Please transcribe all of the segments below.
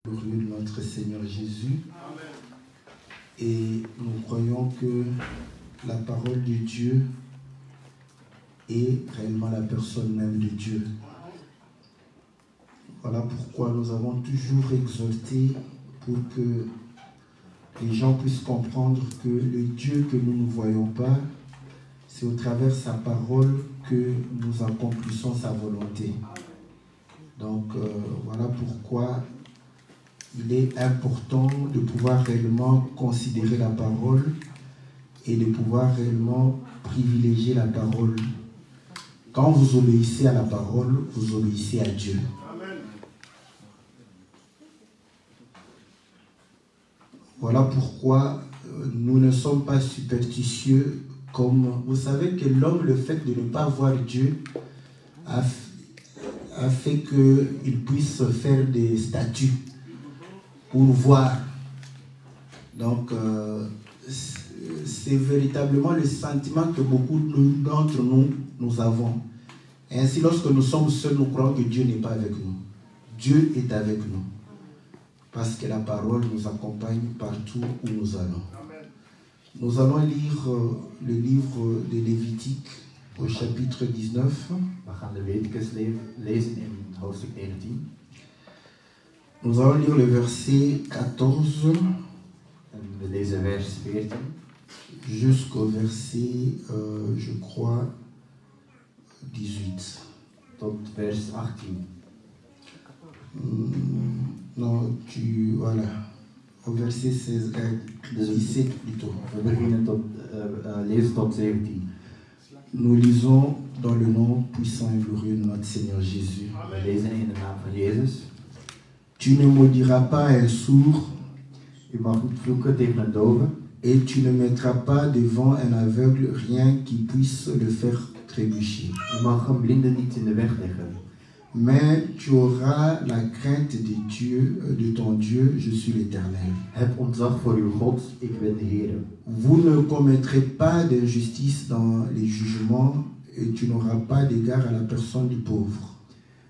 Glorieux de notre Seigneur Jésus. Et nous croyons que la parole de Dieu est réellement la personne même de Dieu. Voilà pourquoi nous avons toujours exhorté pour que les gens puissent comprendre que le Dieu que nous ne voyons pas, c'est au travers de sa parole que nous accomplissons sa volonté. Donc voilà pourquoi il est important de pouvoir réellement considérer la parole et de pouvoir réellement privilégier la parole. Quand vous obéissez à la parole, vous obéissez à Dieu. Amen. Voilà pourquoi nous ne sommes pas superstitieux. Comme vous savez que l'homme, le fait de ne pas voir Dieu a fait qu'il puisse faire des statues pour voir. Donc c'est véritablement le sentiment que beaucoup d'entre nous avons. Et ainsi, lorsque nous sommes seuls, nous croyons que Dieu n'est pas avec nous. Dieu est avec nous. Parce que la parole nous accompagne partout où nous allons. Nous allons lire le livre de Lévitique au chapitre 19. Nous allons lire le verset 14 jusqu'au verset, je crois, 18. Tot vers 18. Non, voilà. Au verset 16, 17 plutôt. Nous lisons dans le nom puissant et glorieux de notre Seigneur Jésus. Tu ne maudiras pas un sourd, et tu ne mettras pas devant un aveugle rien qui puisse le faire trébucher. Mais tu auras la crainte de Dieu, de ton Dieu, je suis l'Éternel. Vous ne commettrez pas d'injustice dans les jugements, et tu n'auras pas d'égard à la personne du pauvre.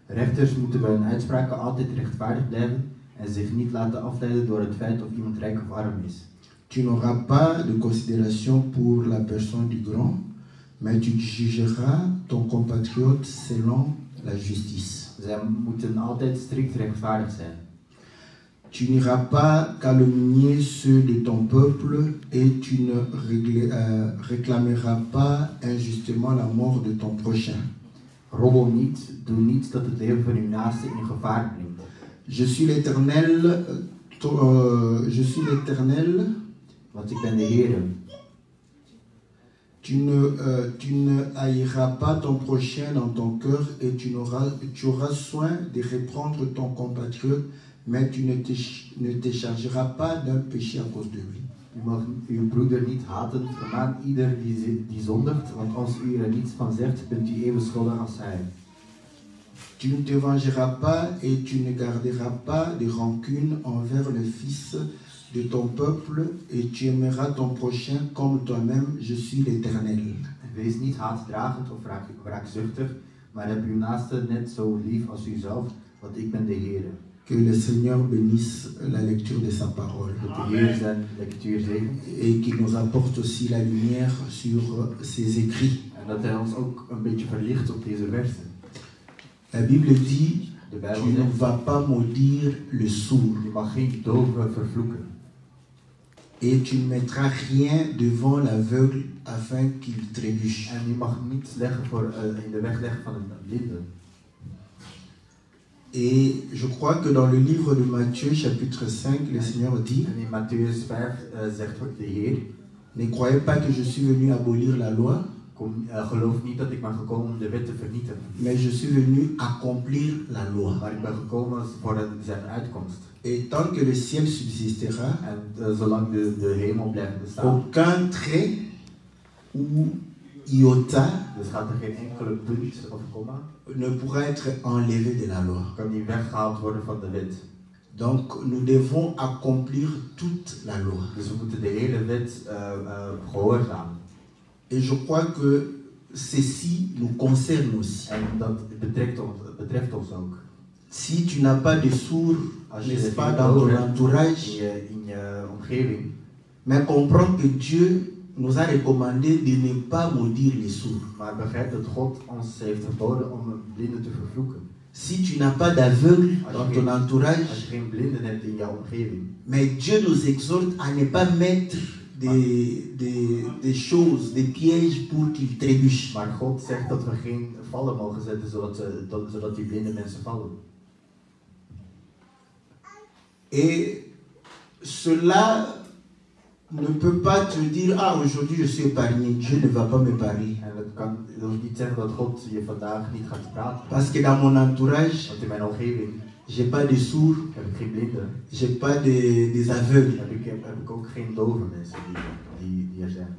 Rechters moeten bij hun uitspraken altijd rechtvaardig blijven en zich niet laten afleiden door het feit of iemand rijk of arm is. Tu n'auras pas de considération pour la personne du grand, mais tu jugeras ton compatriote selon la justice. Zij moeten altijd strikt rechtvaardig zijn. Tu n'iras pas calomnier ceux de ton peuple et tu ne réclameras pas injustement la mort de ton prochain. Roddel niet, doe niets dat het leven van uw naaste in gevaar brengt. Je suis l'Éternel, Want ik ben de Heere. Tu ne haïras pas ton prochain dans ton cœur et tu auras soin de reprendre ton compatriote, mais tu ne te chargeras pas d'un péché à cause de lui. U mag uw broeder niet haten, vermaan ieder die zondigt, want als u er niets van zegt, bent u even schuldig als hij. Tu ne te vengeras pas et tu ne garderas pas de rancune envers le fils de ton peuple et tu aimeras ton prochain comme toi-même, je suis l'Éternel. Wees niet haatdragend of wraakzuchtig, maar heb uw naaste net zo lief als uzelf, want ik ben de Heere. Que le Seigneur bénisse la lecture de sa parole. Et qu'il nous apporte aussi la lumière sur ses écrits. La Bible dit, tu ne vas pas maudire le sourd. Et tu ne mettras rien devant l'aveugle afin qu'il trébuche. Et je crois que dans le livre de Matthieu, chapitre 5, le Seigneur dit, ne croyez pas que je suis venu abolir la loi, mais je suis venu accomplir la loi. Et tant que le ciel subsistera, aucun trait ou iota ne pourra être enlevé de la loi. Donc nous devons accomplir toute la loi. Et je crois que ceci nous concerne aussi. Si tu n'as pas de sourds, Als je n'est-ce het pas, niet dans ton hoort entourage, in je omgeving, mais comprends que Dieu nous a recommandé de ne pas maudire les sourds. maar begrijp dat God ons heeft geboden om een blinde te vervloeken. Si tu n'as pas d'aveugle dans ton Als entourage, je geen blinden hebt in jouw omgeving, mais Dieu nous exhorte à ne pas mettre des choses, des pièges pour qu'ils trébuchent. maar God zegt dat we geen vallen mogen zetten zodat die blinde mensen vallen. Et cela ne peut pas te dire, ah, aujourd'hui je suis épargné, Dieu ne va pas me parler. En dat wil niet zeggen dat God je vandaag niet gaat praten. Parce que dans mon entourage, Want in mijn omgeving j'ai pas de sourds, heb ik geen blinden, j'ai pas des aveugles. heb ik ook geen dove mensen die er zijn.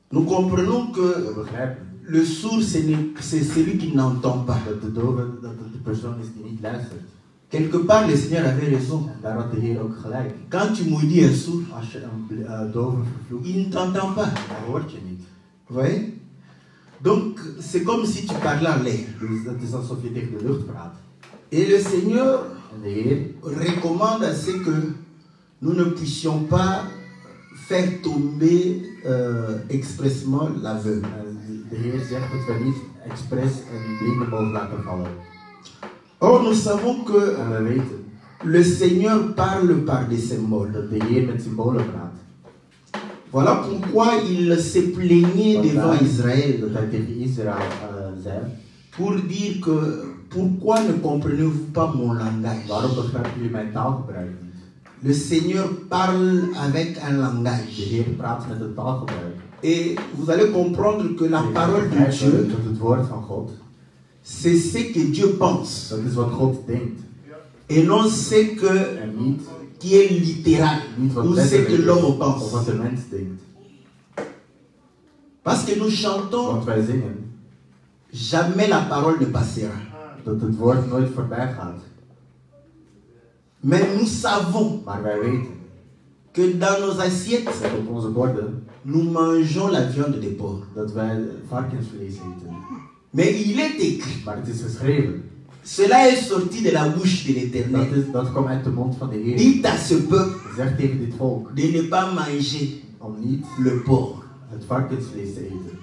Nous comprenons We que begrijpen le sourd, c'est celui qui n'entend pas. dat de dove dat het de persoon is die niet luistert. Quelque part, le Seigneur avait raison. En daar had de Heer ook gelijk. Quand tu maudis un sourd, Als je een dove vervloekt, il ne t'entend pas. dan hoort je niet. Vous voyez? Donc, c'est comme si tu parlais en l'air. Dus het is alsof je tegen de lucht praat. Et le Seigneur En de Heer recommande à ce que nous ne puissions pas faire tomber expressement l'aveugle. de Heer zegt dat we niet expres een blinde mogen laten vallen. Or, nous savons que En we weten le Seigneur parle par des symboles. dat de Heer met symbolen praat. Voilà pourquoi il se plaignait devant Dat Israël hij tegen Israël zei, pour dire que pourquoi ne comprenez-vous pas mon langage? waarom begrijpen jullie mijn taalgebruik niet? Le Seigneur parle avec un De langage. Heer praat met een taalgebruik. Et vous allez comprendre que la parole de Dieu, Dat het woord van God, c'est ce que Dieu pense. dat is wat God denkt. Et non ce que, En niet qui est littéral, wat ou ce letterlijk que is, l'homme of pense. wat de mens denkt. Parce que nous chantons, Want wij zingen jamais la parole ne passera. dat het woord nooit voorbij gaat. Mais nous savons Maar wij weten que dans nos assiettes, dat op onze borden nous mangeons la viande des porcs. dat wij varkensvlees eten. Mais il est écrit, Maar het is geschreven. cela est sorti de la bouche de l'Éternel. Dat kwam uit de mond van de Heer. Dites à ce peuple Zeg tegen dit volk de ne pas manger om niet le porc. het varkensvlees te eten.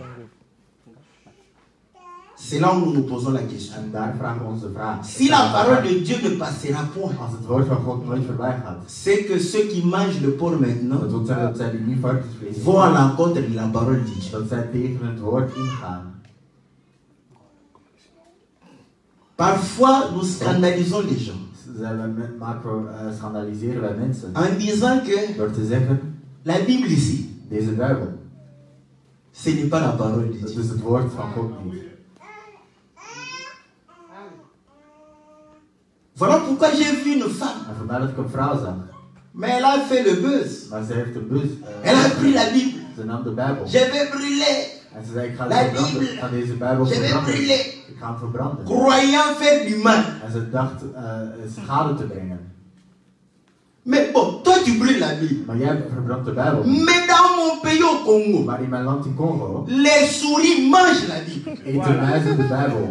C'est là où nous nous posons la question. En daar vragen we ons de vraag. Si la parole de Dieu ne passera point, Als het woord van God nooit voorbij gaat, c'est que ceux qui mangent le porc maintenant dat wil zeggen dat zij die niet varkensvlees vont à eten, l'encontre de la parole de Dieu. dat zij tegen het woord ingaan. Parfois, nous scandalisons les gens Schandaliseren wij mensen en disant que door te zeggen, la Bible ici, deze Bijbel, ce n'est pas la parole de dat Dieu. is het woord van God niet. Voilà pourquoi j'ai vu une femme, En vandaar dat ik een vrouw zag, mais elle a fait le buzz. maar ze heeft een bus. Elle a pris la Bible. Ze nam de Bijbel. Je vais brûler. En ze zei, ik ga La het verbranden. Bible. Ik ga deze Bijbel Je vais verbranden. brûler. Ik ga hem verbranden. Croyant faire du mal. En ze dacht schade te brengen. Mais bon, toi tu brûles la Bible. Maar jij verbrandt de Bijbel. Mais dans mon pays au Congo, Maar in mijn land in Congo les souris mangent la Bible. eten wijzen de Bijbel.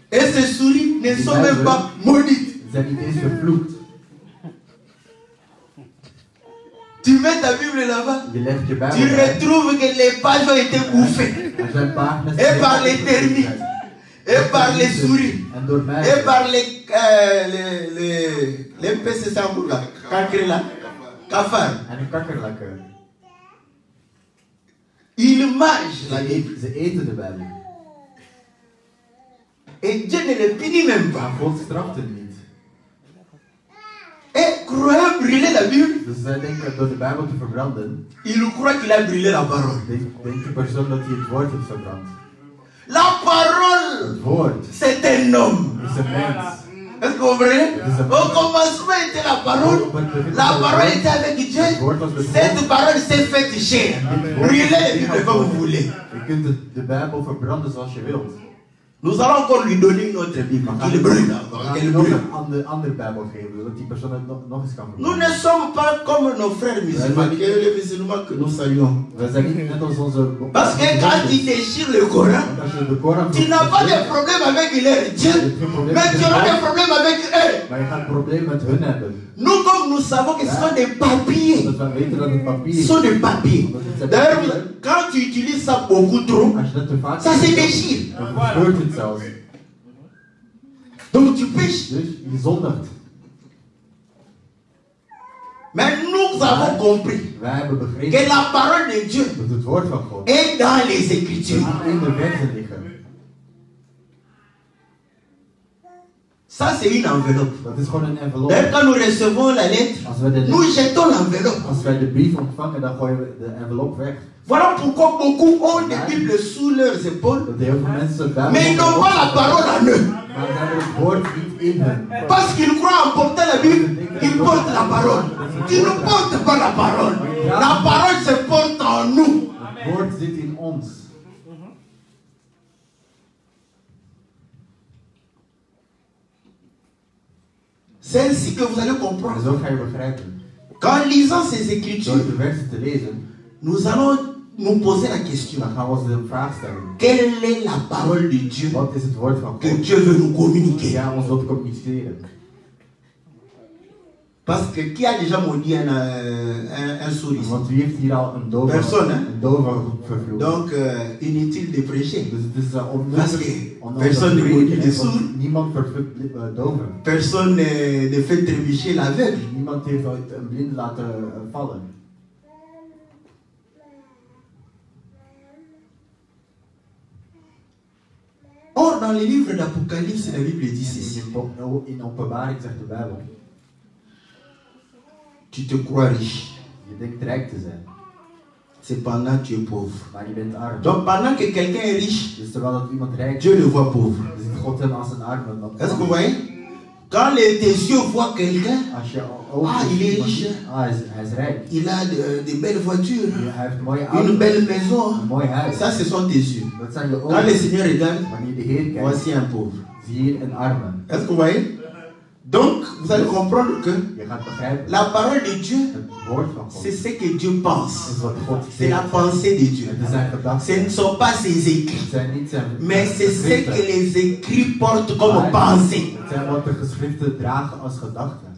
Et ces souris ne sont même pas maudites. Ze zijn niet eens vervloekt. Tu mets ta Bible là-bas. Je legt je Tu Bijbel bij. retrouves que les pages ont été bouffées. Er zijn pagina's Et par les termites. Et par les souris. En door Et mij. par les PC là. Cancre là. Cafards. En de kakkerlakken. Ils mangent la Bible. Ze eten de Bijbel. Et Dieu ne les punit même pas. Maar God straft het niet. Et croyant brûler la Bible, Dus zij denken door de Bijbel te verbranden, il croit qu'il a brûlé la parole. denkt de persoon dat hij het woord heeft verbrand. La parole, Het woord c'est un homme. is een mens. Est-ce que vous comprenez? Au commencement était la parole. La parole était avec Dieu. Cette parole s'est faite chair. Brûlez la Bible comme vous voulez. Je kunt de Bijbel verbranden zoals je wilt. Nous allons encore lui donner une autre Bible. Qu'il brûle encore. Qu'elle Nog brûle. een andere Bijbel geven, zodat die persoon het nog eens kan Nous gebruiken. ne sommes pas comme nos frères musulmans, que les musulmans que nous saluons. We zijn niet net als onze... Parce que quand tu déchires le Coran, Want als je de Koran tu n'as pas de problème avec leur Dieu, mais tu auras des problèmes avec eux. maar je gaat een probleem met hun hebben. Nous, comme nous savons que ce sont des papiers, Omdat we weten dat het papier ce is. sont des papiers. D'ailleurs, quand tu utilises ça beaucoup trop, Als je dat te vaak ça se doet, déchire. dan verscheurt het zelfs. Donc tu pêches. Dus je zondigt. Mais nous avons compris Wij hebben que begrepen la parole de Dieu dat het woord van God est dans les Écritures. in de versen liggen. Ça, c'est une enveloppe. Dat is gewoon een envelop. D'ailleurs, quand nous recevons la lettre, Als wij nous de, jetons l'enveloppe. als wij de brief ontvangen, dan gooien we de envelop weg. Voilà pourquoi beaucoup ont des Bibles sous leurs épaules, Dat heel veel mensen daar. mais ils n'ont pas la parole en eux. Maar ze hebben het woord niet in hen. Parce qu'ils croient en portant la Bible, ils portent la parole. Tu ne portes pas la parole. La parole se porte en nous. Het woord zit in ons. C'est ainsi que vous allez En comprendre. zo ga je begrijpen. Qu'en lisant ces Door Écritures, de versen te lezen, nous allons nous poser la question. dan gaan we ons de vraag stellen. Quelle est la parole de Dieu Wat is het woord van que God? Dieu veut nous communiquer? Ja, ons wilt communiceren. Parce que qui a déjà maudit un sourd ici? Want wie heeft hier al een dove vervloekt? Donc, inutile de prêcher. Dus het is Parce que onnodig personne ne te maudit prediken, les want sourds. niemand vervloekt doven. Personne ne fait trébucher l'aveugle. Niemand heeft ooit een blind laten vallen. Or, dans les livres d'Apocalypse, la Bible dit ceci. In Openbaring zegt de Bijbel, Tu te crois riche, je denkt rijk te zijn, cependant tu es pauvre. maar je bent arm. Donc, pendant que quelqu'un est riche, Dus terwijl dat iemand rijk is, Dieu le voit pauvre. ziet God hem als een arme. Est-ce que vous voyez? Quand tes yeux voient quelqu'un, Als je ogen Ah, il est riche. hij is rijk. il a de belles voitures, Hij heeft een mooie une auto, belle maison. een mooi huis. Ça, ce sont tes yeux. Dat zijn je Quand le ogen. Seigneur regarde, Wanneer de Heer kijkt, voici un pauvre. zie je een arme. Est-ce que vous voyez? Donc, vous allez comprendre que Je gaat begrijpen, la parole de Dieu, het woord van God c'est ce que Dieu pense. is wat God C'est la pensée de Dieu. Het is zijn gedachten. Ce ne sont pas ses écrits, Het zijn niet zijn mais c'est ce geschriften. que les écrits portent comme Maar pensée. Het zijn wat de geschriften dragen als gedachten.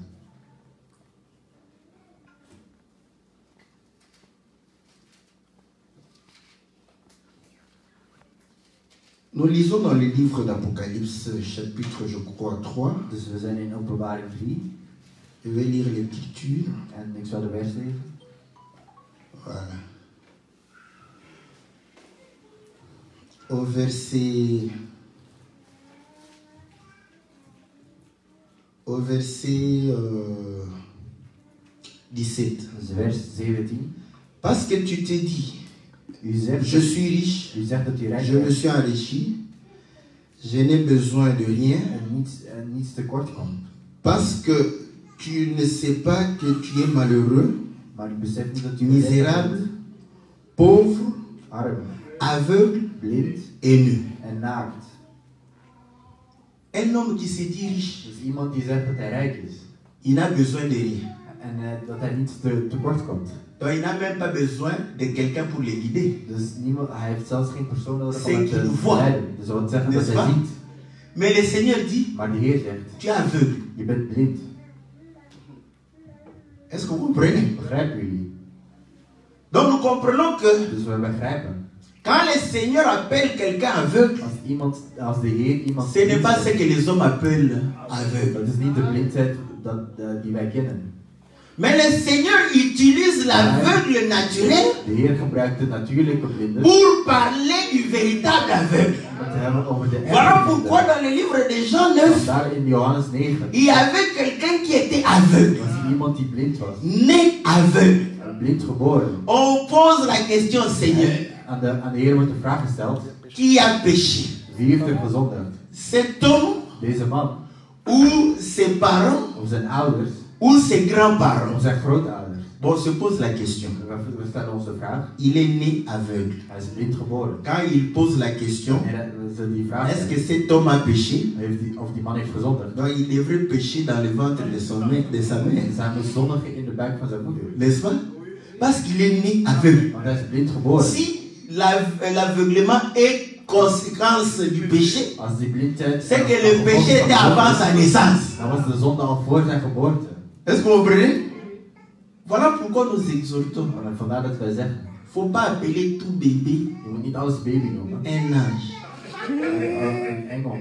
Nous lisons dans le livre d'Apocalypse, chapitre, je crois, 3. Dus we zijn in Openbaring 3 Je vais lire l'écriture. en ik zal de vers lezen. Voilà. Au verset 17. Dus vers 17. Parce que tu t'es dit, U zegt, je suis riche, u zegt dat u rijk je me bent suis enrichi, je n'ai besoin de rien, en niets tekort komt. parce que tu ne sais pas que tu es malheureux, Maar u beseft niet dat u misérable, pauvre, arm, aveugle blind et nu. en naakt. Un homme qui se dit riche, Dus iemand die zegt dat hij rijk is il n'a besoin de rien. en dat hij niets tekort komt. Donc il n'a même pas besoin de quelqu'un pour le guider. Dus hij heeft zelfs geen persoon nodig C'est om het qu'il te voit. leiden. Dus dat wil zeggen dat N'est-ce hij pas? ziet. Mais le Seigneur dit, Maar de Heer zegt, tu es aveugle. je bent blind. Est-ce que vous comprenez? Begrijpen jullie? Donc nous comprenons que Dus we begrijpen. quand le Seigneur appelle quelqu'un aveugle, Als de Heer iemand ce n'est pas blind ce que les hommes appellent zet, aveugle. dat is niet de blindheid die wij kennen. Mais le Seigneur utilise l'aveugle naturel De Heer gebruikt de natuurlijke blinde pour parler du véritable aveugle. om het te hebben over de Voilà echte pourquoi blinde. dans le livre de Jean 9, Daar in Johannes 9 il y avait quelqu'un qui était aveugle, was er iemand die blind was. né aveugle. Blind geboren. On pose la question, Seigneur, Aan de Heer wordt de vraag gesteld, qui a péché? wie heeft er gezondigd? Cet homme Deze man, ou ses parents of zijn ouders, ou ses of grands-parents? zijn grootouders. Bon, on se pose la question. We stellen ons de vraag. Il est né aveugle. Hij is blind geboren. Quand il pose la question, En ze die vraag est-ce que stellen, cet homme a péché? of die man heeft gezondigd. Donc il devrait pécher dans le ventre de sa mère. Zijn we zondigen in de buik van zijn moeder? N'est-ce pas? Parce qu'il est né aveugle. Want hij is blind geboren. Si l'aveuglement est conséquence du péché, Als die blindheid, c'est que le péché était avant sa naissance. dan was de zonde al voor zijn geboorte. Est-ce que vous comprenez? Voilà pourquoi nous exhortons. En vandaar dat wij zeggen, Il ne faut pas appeler tout bébé je moet niet alles baby noemen. un ange. Een engel.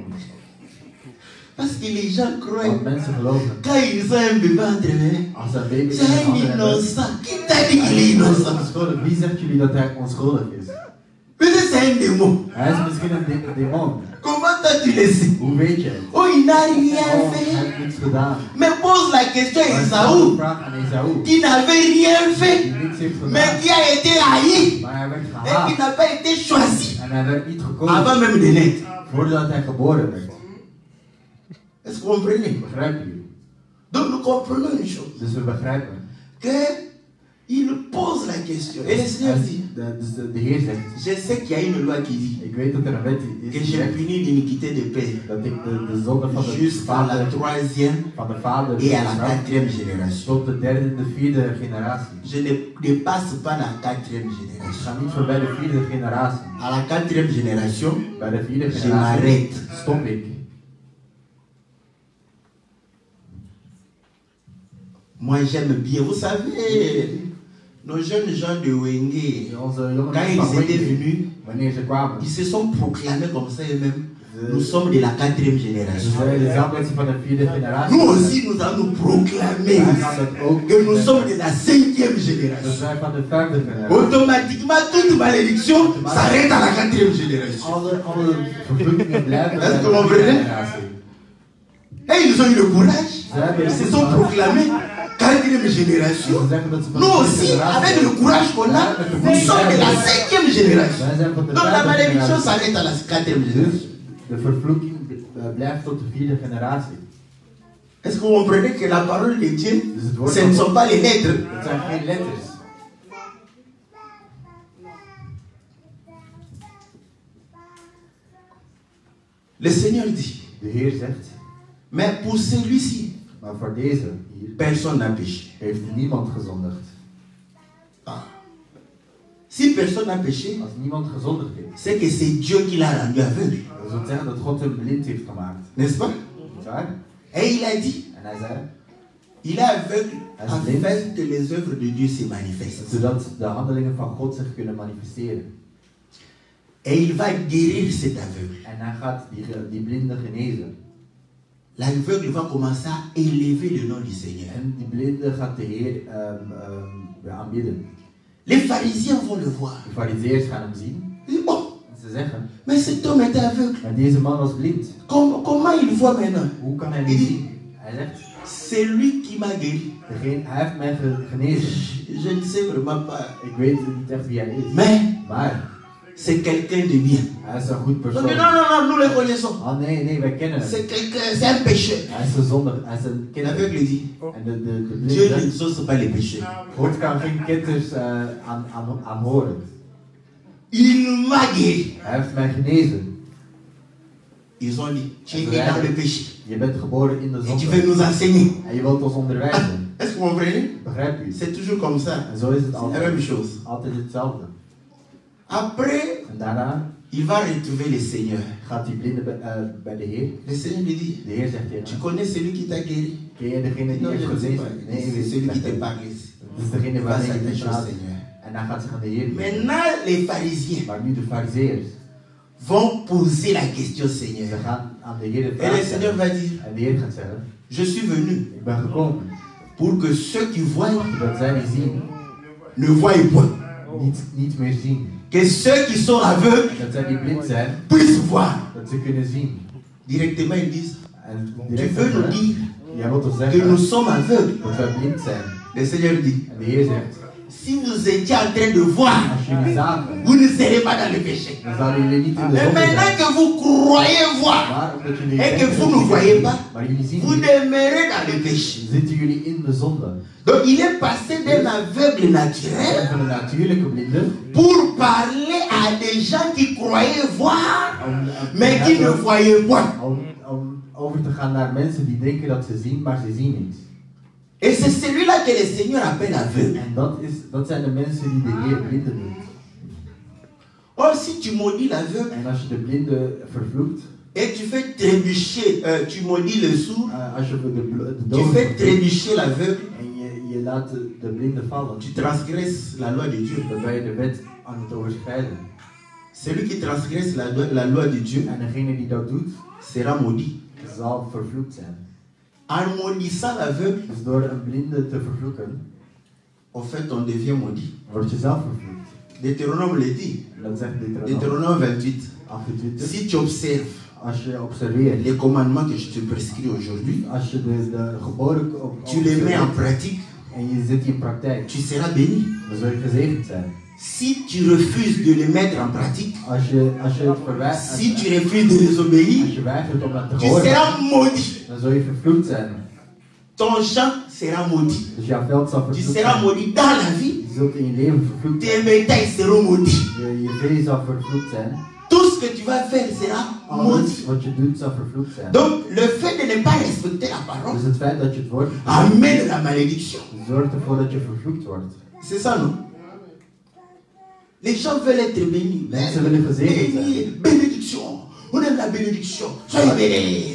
Parce que les gens croient, Want mensen geloven, quand ils ont un bébé entre eux, als een baby c'est un innocent. Qui t'a dit qu'il est innocent? onschuldig. Wie zegt jullie dat hij onschuldig is? Peut-être c'est un démon. Hij is misschien een demon. Comment toi tu le sais? Hoe weet je het? Oh, il n'a rien Oh, hij fait. heeft niets gedaan. Mais pose la question à Maar Esaü, vraag aan Esaü, qui n'avait rien die fait, niets heeft mais gedaan. qui a été haï Maar hij werd et qui gehaat. n'a pas été choisi En hij werd niet gekozen avant même de naître. voordat hij geboren werd. Est-ce que vous comprenez? Begrijpen jullie? Donc nous comprenons une chose, Dus we begrijpen. qu'il pose la question. Et le Seigneur dit, Dus de Heer zegt, je sais qu'il y a une loi qui dit ik weet dat er een wet is que die j'ai zegt puni l'iniquité des pères dat ik de zonde van de jusqu'à la vader, troisième van de vader et à la straf quatrième génération. tot de derde en de vierde generatie. Je ne dépasse pas la quatrième Ik génération. ga niet voorbij de vierde generatie. À la quatrième génération, Bij de vierde je generatie m'arrête. stop ik. Moi j'aime bien. Vous savez, nos jeunes gens de Wenge, Onze jongen quand van ils étaient Wenge, venus, wanneer ze kwamen, ils se sont proclamés comme ça eux-mêmes. Nous sommes de la quatrième ze génération. zeiden dezelfde mensen van de vierde generatie. Nous aussi, nous allons nous proclamer Wij gaan dat ook que nous sommes de zeggen. la cinquième We génération. zijn van de vijfde generatie. Automatiquement, toute malédiction s'arrête à la quatrième génération. Alle vervloekingen blijven bij Est-ce que de vous vierde comprenez? generatie. Et ils ont eu le courage. Ils se sont proclamés quatrième génération. Ze zeggen dat ze van Nous de aussi, vierde generatie avec le courage qu'on a, nous sommes de la cinquième génération. Wij zijn van de Donc la vijfde malédiction generatie. s'arrête à la quatrième génération. De vervloeking blijft tot de vierde generatie. Est-ce que vous comprenez que la parole de Dieu, Dus het woord ce ne sont pas les lettres? Het zijn geen letters. Le Seigneur dit, De Heer zegt, mais pour celui-ci, maar voor deze hier personne n'a péché. heeft niemand gezondigd. Ah. Si personne n'a péché, Als niemand gezondigd heeft, c'est que c'est Dieu qui l'a rendu aveugle. dat wil zeggen dat God hem blind heeft gemaakt. N'est-ce pas? Niet waar? Et il a dit, En hij zei, il est aveugle afin que les œuvres de Dieu se manifestent. zodat de handelingen van God zich kunnen manifesteren. Et il va guérir cet aveugle. En hij gaat die blinde genezen. L'aveugle va commencer à élever le nom du Seigneur. En die blinde gaat de Heer aanbidden. Les pharisiens vont le voir. De farizeërs gaan hem zien. Ils disent, oh, En ze zeggen, mais cet homme était aveugle. maar deze man was blind. Comment il voit maintenant? Hoe kan hij nu zien? Hij zegt, C'est lui qui m'a guéri. hij heeft mij genezen. Je ne sais vraiment pas. Ik weet niet echt wie hij is. Maar C'est quelqu'un de bien. hij is een goed Non, persoon. non, nous le connaissons. Oh nee, wij kennen hem. C'est un pécheur. Hij is een zonder, hij is een kinder. L'aveugle dit, En de Dieu blinde n'exauce pas les péchés. God kan geen kinders aan horen. Il m'a guéri. Hij heeft mij genezen. Ils ont dit, tu es né dans le péché. Je bent geboren in de Et tu zonde. veux nous enseigner. En je wilt ons onderwijzen. Est-ce que vous comprenez? Begrijp u? C'est toujours comme ça. En zo is het C'est la même altijd. chose. Altijd hetzelfde. Après, En daarna il va retrouver le Seigneur. gaat die blinde bij de Heer. Le Seigneur lui dit, De Heer zegt tegen tu hem, connais celui qui t'a guéri? ken je degene die Non, heeft je ne sais genezen? pas. Nee, C'est ik celui qui weet te het. parle ici. Het is degene Il va waarmee je s'attacher au praat. Seigneur. En dan gaat zich aan de Heer richten. Maintenant, les pharisiens Maar nu de farizeërs, vont poser la question au ze Seigneur. gaan aan de Heer de Et vraag le Seigneur stellen. va dire, En de Heer gaat zeggen, je suis venu ik ben gekomen, pour que ceux qui voient zodat zij die zien, ne voient point. niet meer zien. Que ceux qui sont aveugles En dat zij die blind zijn, puissent voir. dat ze kunnen zien. Directement, ils disent, En tu direct veux nous zeggen, dire jij wilt toch que zeggen nous sommes aveugles? dat wij blind zijn. Le Seigneur dit, En de Heer zegt, si vous étiez en train de voir, Als jullie zagen, vous ne serez pas dans le péché. dan zouden jullie niet in de Mais zonde maintenant zijn. que vous croyez voir Maar omdat jullie et que denken vous dat ne jullie voyez zien, pas, maar jullie zien vous niet, demeurez dans le péché. zitten jullie in de zonde. Donc il est passé d'un aveugle naturel En van een natuurlijke blinde pour parler à des gens qui croyaient voir, mais qui ne voyaient pas. om over te gaan naar mensen die denken dat ze zien, maar ze zien niet. Et c'est celui-là que le Seigneur appelle aveugle. En dat zijn de mensen die de Heer blinde noemt. Or, si tu maudis l'aveugle En als je de blinde vervloekt, et tu fais trébucher, tu maudis le sourd, als je de tu dove fais vervloekt trébucher l'aveugle, en je laat de blinde vallen, tu transgresses la loi de Dieu. dan ben je de wet aan het overschrijden. Celui qui transgresse la loi de Dieu En degene die dat doet, sera maudit. zal vervloekt zijn. En maudissant l'aveugle, Dus door een blinde te vervloeken, en fait, on devient maudit. word je zelf vervloekt. Deutéronome le dit. En dat zegt Deuteronome Deutéronome 28. 28. Si tu observes Als je observeert, les commandements que je te prescris aujourd'hui, als je de geboden tu les mets en pratique, en je zet die in praktijk, tu seras béni. dan zul je gezegend zijn. Si tu refuses de les mettre en pratique, Als je het verwijt, si tu refuses de les obéir, als je weigert om dat te tu horen, seras maudit. dan zul je vervloekt zijn. Ton champ sera maudit. Dus jouw veld zal Tu vervloekt seras zijn. maudit dans la vie. Je zult in je leven vervloekt Tes zijn. bétails seront maudits. Je vee zal vervloekt zijn. Tout ce que tu vas faire sera maudit. Alles wat je doet zal vervloekt zijn. Donc, le fait de ne pas respecter la parole Dus het feit dat je het woord amène la malédiction. zorgt ervoor dat je vervloekt wordt. C'est ça, non? Les gens veulent être bénis. Mensen willen gezegend zijn. Bénis, bénédiction. On aime la bénédiction. Soyez bénis.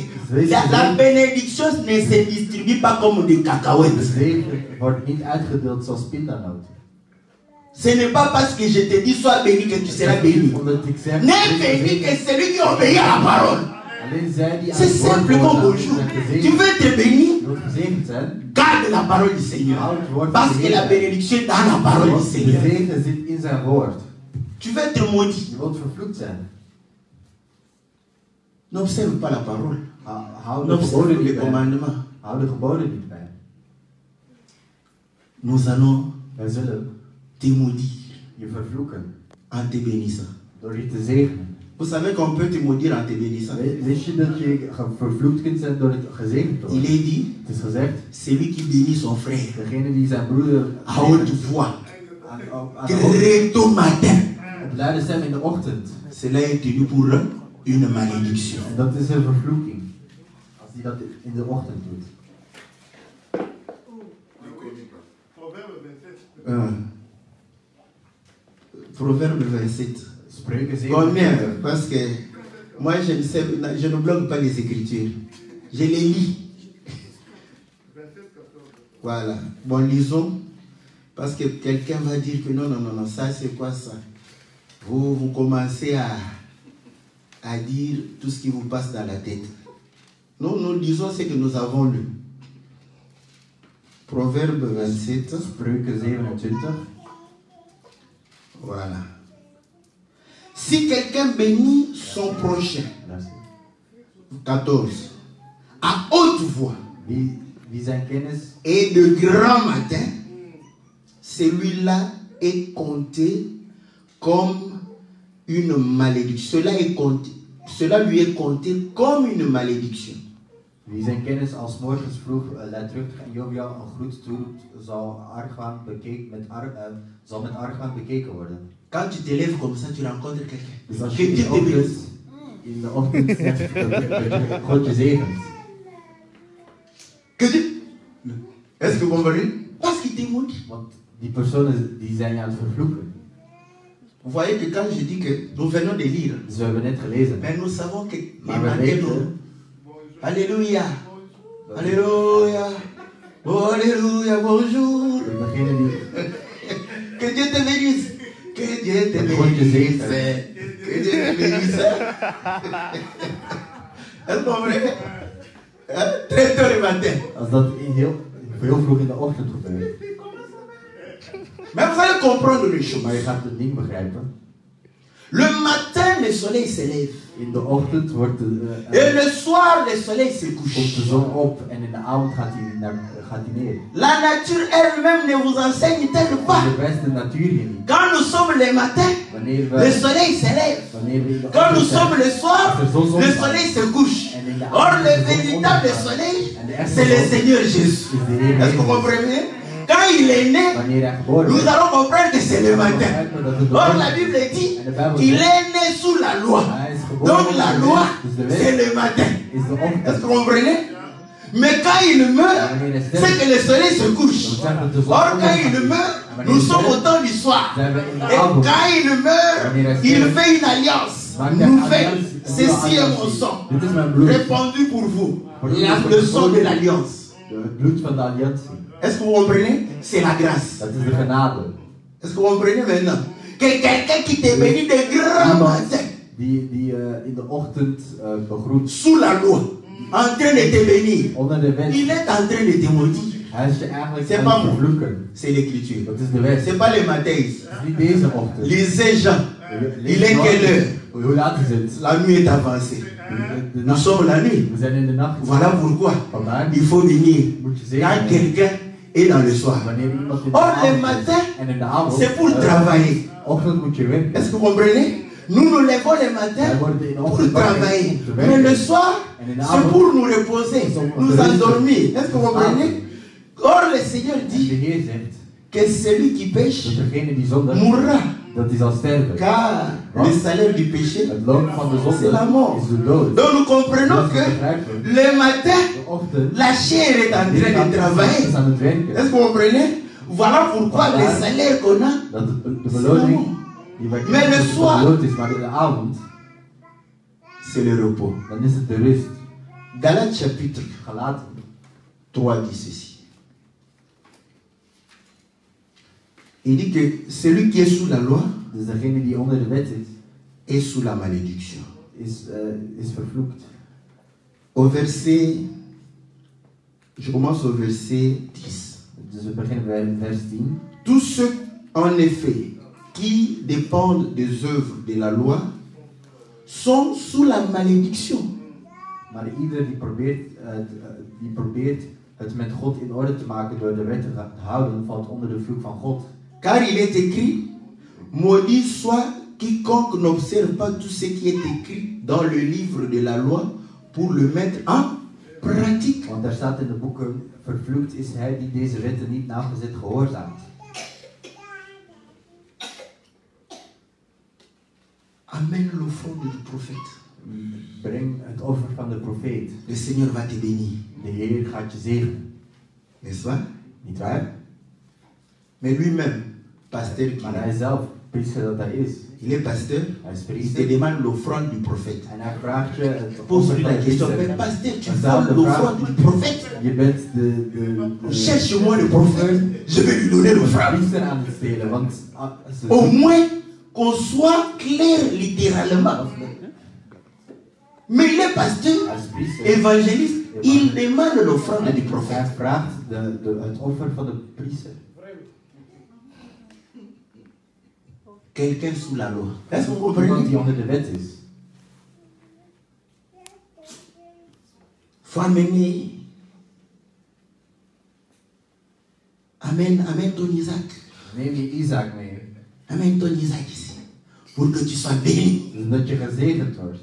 La bénédiction ne se distribue pas comme des De cacahuètes. zegen wordt niet uitgedeeld zoals pindanoten. Ce n'est pas parce que je te dis sois béni que tu seras béni. Omdat ik zeg, N'est béni que celui qui obéit à la parole. alleen zij die aan C'est het woord simple comme gehoorzamen bonjour. zijn Tu gezegend. veux être béni? Je wilt gezegend zijn. Garde la parole du Seigneur. Parce que la bénédiction est dans la parole du Want de Seigneur. zegen zit in zijn woord. Tu veux être maudit. Je wilt vervloekt zijn. N'observe pas la parole. Hou de N'observe geboden les niet bij. commandements. Hou de geboden niet bij. Nous allons Wij zullen te maudire je vervloeken en te bénissant. door je te zegenen. Vous savez qu'on peut te maudire en te bénissant. Wist je dat je vervloekt kunt zijn door het gezegend te Il worden? est dit, Het is gezegd, celui qui bénit son frère degene die zijn broeder à haute voix, aan de hoogte- très tôt matin, op luide stem in de ochtend. cela est tenu pour une malédiction. En dat is een vervloeking. Als hij dat in de ochtend doet. Proverbe 27. Spreuken 7. Combien? Parce que moi je ne bloque pas les écritures. Je les lis. Voilà. Bon, lisons. Parce que quelqu'un va dire que non, ça c'est quoi ça? Vous commencez à dire tout ce qui vous passe dans la tête. Nous lisons ce que nous avons lu. Proverbe 27. Spreuken 27. Voilà. Si quelqu'un bénit son prochain, 14, à haute voix Wie zijn kennis et de grand matin, celui-là est compté comme une malédiction. Cela lui est compté comme une malédiction. Wie zijn kennis als morgens vroeg luidruchtig en joviaal een groet toeroept, zal met argwaan bekeken worden. Quand tu te lèves comme ça, tu rencontres quelqu'un. Dus als Que je Dieu te bénisse. in de ochtend zegt dat God je zegent. Que Dieu. Est-ce que vous comprenez? Parce qu'il te maudit. Want die personen die zijn je aan het vervloeken. Vous voyez que quand je dis que nous venons de lire, Dus we hebben net gelezen. mais nous savons que Maar we weten, Alléluia. Alléluia. Oh, Alléluia. Bonjour. we beginnen die Que Dieu te bénisse. Que Dieu te God je bénisse. zegent. Que Dieu te bénisse. Est-ce qu'on vrai? Très tôt le matin. Als dat heel vroeg in de ochtend gebeurt. Mais vous allez comprendre les Maar je choses. gaat het ding begrijpen. Le matin, le soleil se lève. In de ochtend wordt Et le soir, le soleil se komt couche. de zon op en in de avond gaat hij neer. La nature elle-même ne vous enseigne-t-elle pas? De beste natuur hier niet. Quand nous sommes le matin, Wanneer le we, soleil se lève. wanneer we in de Quand nous ochtend sommes zijn, le soir, le soleil se couche. en in de Or, avond le de zon véritable ondergaat. soleil, En de echte c'est le zon Seigneur Jésus. is de Heer Est-ce que vous Jezus. comprenez? Quand il est né, Wanneer hij geboren nous werd, allons comprendre que c'est le matin. begrijpen dat het de Or, ochtend la is. Bible dit En de Bijbel qu'il zegt, est né sous la loi. hij is geboren Donc, onder la de loi, wet. Dus de c'est wet le matin. is de Est-ce ochtend. que vous comprenez? Mais quand il meurt, c'est que le soleil se couche. Dat betekent dat de zon Or, quand ondergaat. il meurt, En wanneer nous hij sommes au sterft, temps du soir. zijn we in de Et avond. quand il meurt, il fait une alliance nouvelle. Ceci est mon sang, Dit is mijn bloed. répandu pour vous. Le sang de l'alliance. Het bloed van de alliantie. Est-ce que vous comprenez? C'est la grâce. Dat is de genade. Est-ce que vous comprenez maintenant? Que quelqu'un qui te bénit de grands matins, Die in de ochtend begroet sous la loi, en train de te bénir, onder de wet. il est en train de te maudire. Hij is je eigenlijk C'est aan pas het moi. vervloeken. C'est l'écriture. Dat is de wet. C'est pas les matins. Het is niet deze ochtend. Lisez Jean. Il est quelle heure? Hoe laat is het? La nuit est avancée. De Nous nacht. sommes la nuit. We zijn in de nacht. Voilà pourquoi Vandaar il faut venir moet je quand zeggen. quelqu'un est dans le soir. Wanneer iemand in de Or, le avond is. matin, En in de avond. c'est pour travailler. Ochtend moet je werken. Est-ce que vous comprenez? Nous nous levons le Wij matin worden in de pour ochtend wakker travailler. om te Mais werken. le soir, En in de c'est avond pour nous reposer, nous endormir. Est-ce que vous comprenez? Or, le Seigneur En de dit Heer zegt que celui qui pêche dat degene die zondigt, mourra. dat die zal sterven. Car le salaire du péché, Het loon van de c'est la zonde mort. is de dood. Donc nous comprenons Dus we que begrijpen, le matin, de ochtend la chair est en train de travailler. is aan het werken. Est-ce que vous comprenez? Voilà pourquoi le salaire qu'on a, Dat de beloning die wij Mais le krijgen, soir- de dood is, maar in de avond, c'est le repos. dan is het de rust. Galates chapitre Galaten 3 dit ceci. Il dit que celui qui est sous la loi Dus degene die onder de wet est sous la malédiction. is vervloekt. Au verset, je commence au verset 10. Dus we beginnen bij vers 10. Tous ceux, en effet, qui dépendent des œuvres de la loi sont sous la malédiction. Maar ieder die probeert het met God in orde te maken door de wet te houden, valt onder de vloek van God. Car il est écrit, maudit soit quiconque n'observe pas tout ce qui est écrit dans le livre de la loi pour le mettre en pratique. Want daar staat in de boeken, vervloekt is hij die deze wetten niet nauwgezet gehoorzaamt. Amène l'offrande du prophète. Breng het offer van de profeet. Le Seigneur va te bénir. De Heer gaat je zegenen. N'est-ce pas? Niet waar? Mais lui-même, pasteur qui Maar hij est, zelf, priester dat hij is. il est pasteur, Hij is il te priester. demande l'offrande du prophète. En hij vraagt je het Pose offer lui van la de question, mais priester. pasteur, tu Dezelfde veux vraag. l'offrande du prophète? Je bent de Cherche-moi le prophète, je vais lui donner l'offrande. priester aan het stelen, want Au moins qu'on soit clair littéralement. Mais il est pasteur, hij is priester. évangéliste, il demande l'offrande du Hij prophète. vraagt het offer van de priester. Quelqu'un sous la loi. Est-ce que vous Iemand comprenez? die onder de wet is. Faut amener. Amène ton Isaac. Neem je Isaac mee, Amène ton Isaac ici. Pour que tu sois béni. zodat je gezegend wordt.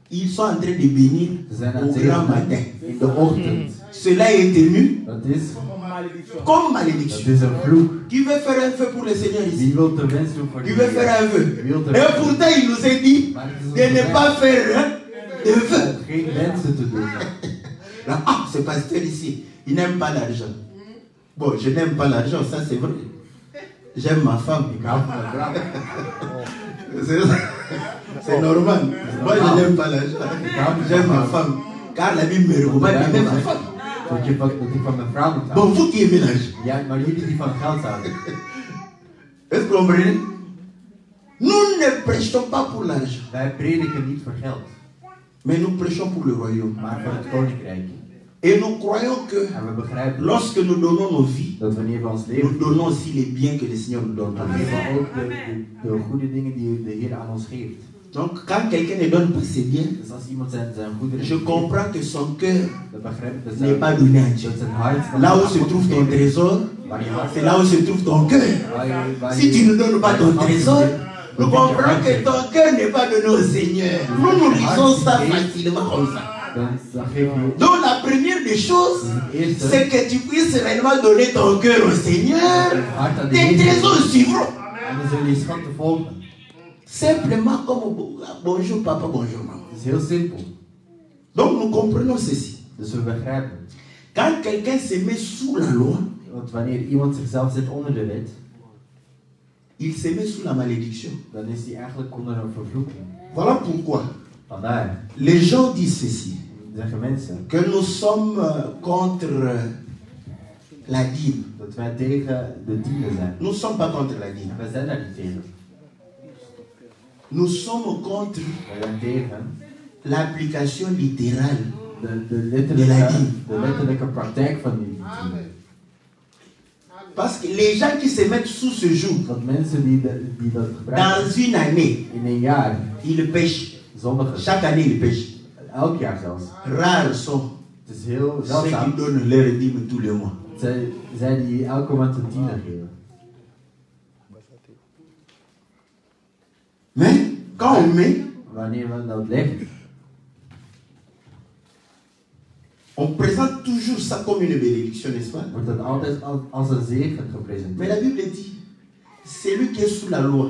Ils sont en train de bénir Ze zijn aan au het grand zegenen matin. in de ochtend. Cela est tenu Dat is comme malédiction. een vloek. Qui veut faire un feu pour le Seigneur ici? Wie wil de wens doen voor Qui de veut faire Heer? un feu? Wie wil de Et wens doen? pourtant, il nous a dit Maar het is de ne ons pas faire de feu. om geen wensen te doen. Là, ah, ce pasteur ici, il n'aime pas l'argent. Bon, je n'aime pas l'argent, ça c'est vrai. J'aime ma femme. Ik hou van mijn vrouw. C'est normal. Moi, je n'aime pas l'argent. J'aime ma femme. Car la Bible me recommande d'aimer ma femme. Dat ik van mijn vrouw moet Bon, houden. vous qui aimez l'argent, Ja, maar jullie die van geld houden. est-ce que vous comprenez? Nous ne prêchons pas pour l'argent, Wij prediken niet voor geld, mais nous prêchons pour le royaume. maar voor het koninkrijk. Et nous croyons que En we begrijpen lorsque nous donnons nos vies, dat wanneer we ons nous leven donnons aussi les biens que le Seigneur nous donne. dan geven we ook de goede dingen die de Heer aan ons geeft. Donc quand quelqu'un ne donne pas ses biens, Dus als iemand zijn goederen je comprends que son cœur dan begrijp ik dat n'est pas donné à Dieu. zijn hart Là où se trouve ton trésor, c'est là où se trouve ton cœur. Si tu ne donnes pas ton trésor, nous comprenons que ton cœur n'est pas donné au Seigneur. Nous lisons ça facilement comme ça. Donc la première des choses, c'est que tu puisses réellement donner ton cœur au Seigneur. Tes trésors suivront. En dan zullen je schatten volgen. Simplement comme bonjour papa, bonjour maman. Het is heel simpel. Donc nous comprenons ceci. Dus we begrijpen. Quand quelqu'un se met sous la loi, Want wanneer iemand zichzelf zet onder de wet, il se met sous la malédiction. dan is hij eigenlijk onder een vervloeking. Voilà pourquoi Vandaar les gens disent ceci, zeggen mensen que nous sommes contre la dîme. dat wij tegen de tiende zijn. Nous ne sommes pas contre la dîme. Wij zijn daar niet tegen. Nous sommes contre Wij zijn tegen l'application littérale. de letterlijke praktijk van die tiende. Parce que les gens qui se mettent sous ce joug, Dat mensen die dat gebruiken dans une année, in een jaar, ils pêchent. zondigen, Chaque année, ils pêchent. elk jaar zelfs. Rares sont Het is heel ceux qui zeldzaam. donnent leur dîme tous les mois. Zij die elke maand een tiende geven. Mais quand on met, Wanneer we dat leggen, on présente toujours ça comme une bénédiction, n'est-ce pas? wordt dat altijd als een zegen Mais gepresenteerd. la Bible dit, celui qui est sous la loi